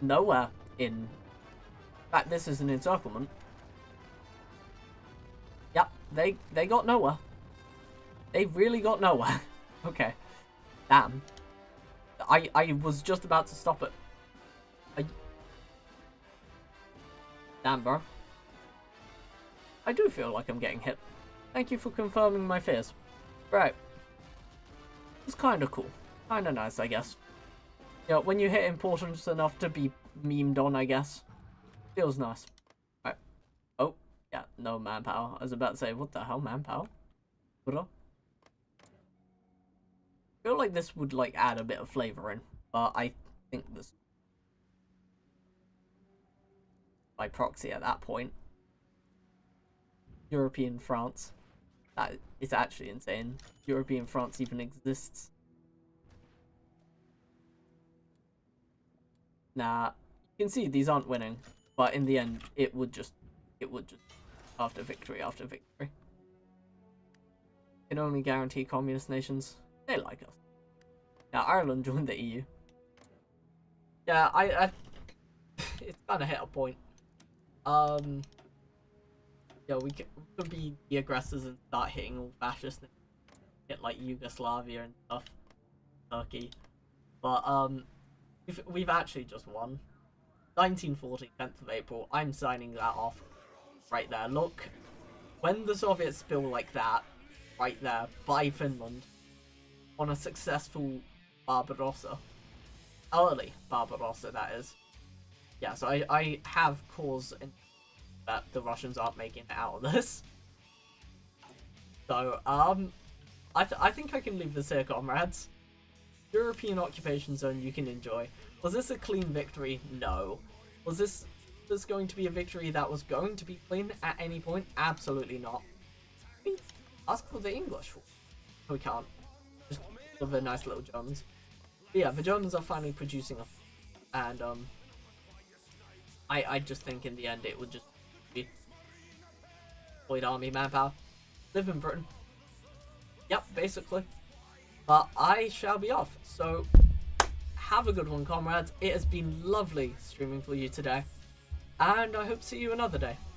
nowhere in... In fact, this is an encirclement. Yep, they got nowhere. They really got nowhere. Okay. Damn. I was just about to stop it. Damn, bro. I do feel like I'm getting hit. Thank you for confirming my fears. Right. It's kind of cool. Kind of nice, I guess. You know, when you hit importance enough to be memed on, I guess. Feels nice. Right. Oh, yeah, no manpower. I was about to say, what the hell, manpower? What up? I feel like this would, like, add a bit of flavor in. But I think this... by proxy at that point. European France. That is actually insane. European France even exists. Nah, you can see these aren't winning, but in the end, it would just after victory after victory. Can only guarantee communist nations. They like us. Yeah, Ireland joined the EU. Yeah, I it's kind of hit a point. Yeah, we could be the aggressors and start hitting all fascists, hit like Yugoslavia and stuff, Turkey. But we've actually just won. 1940, 10th of April. I'm signing that off right there. Look, when the Soviets spill like that, right there by Finland, on a successful Barbarossa, early Barbarossa that is. Yeah, so I have cause in that the Russians aren't making it out of this. So, I think I can leave this here, comrades. European occupation zone you can enjoy. Was this a clean victory? No. Was this going to be a victory that was going to be clean at any point? Absolutely not. I mean, ask for the English. We can't. Just for the nice little Germans. But yeah, the Germans are finally producing a... And, I just think in the end it would just be deployed army manpower. Live in Britain. Yep, basically. But I shall be off. So have a good one, comrades. It has been lovely streaming for you today. And I hope to see you another day.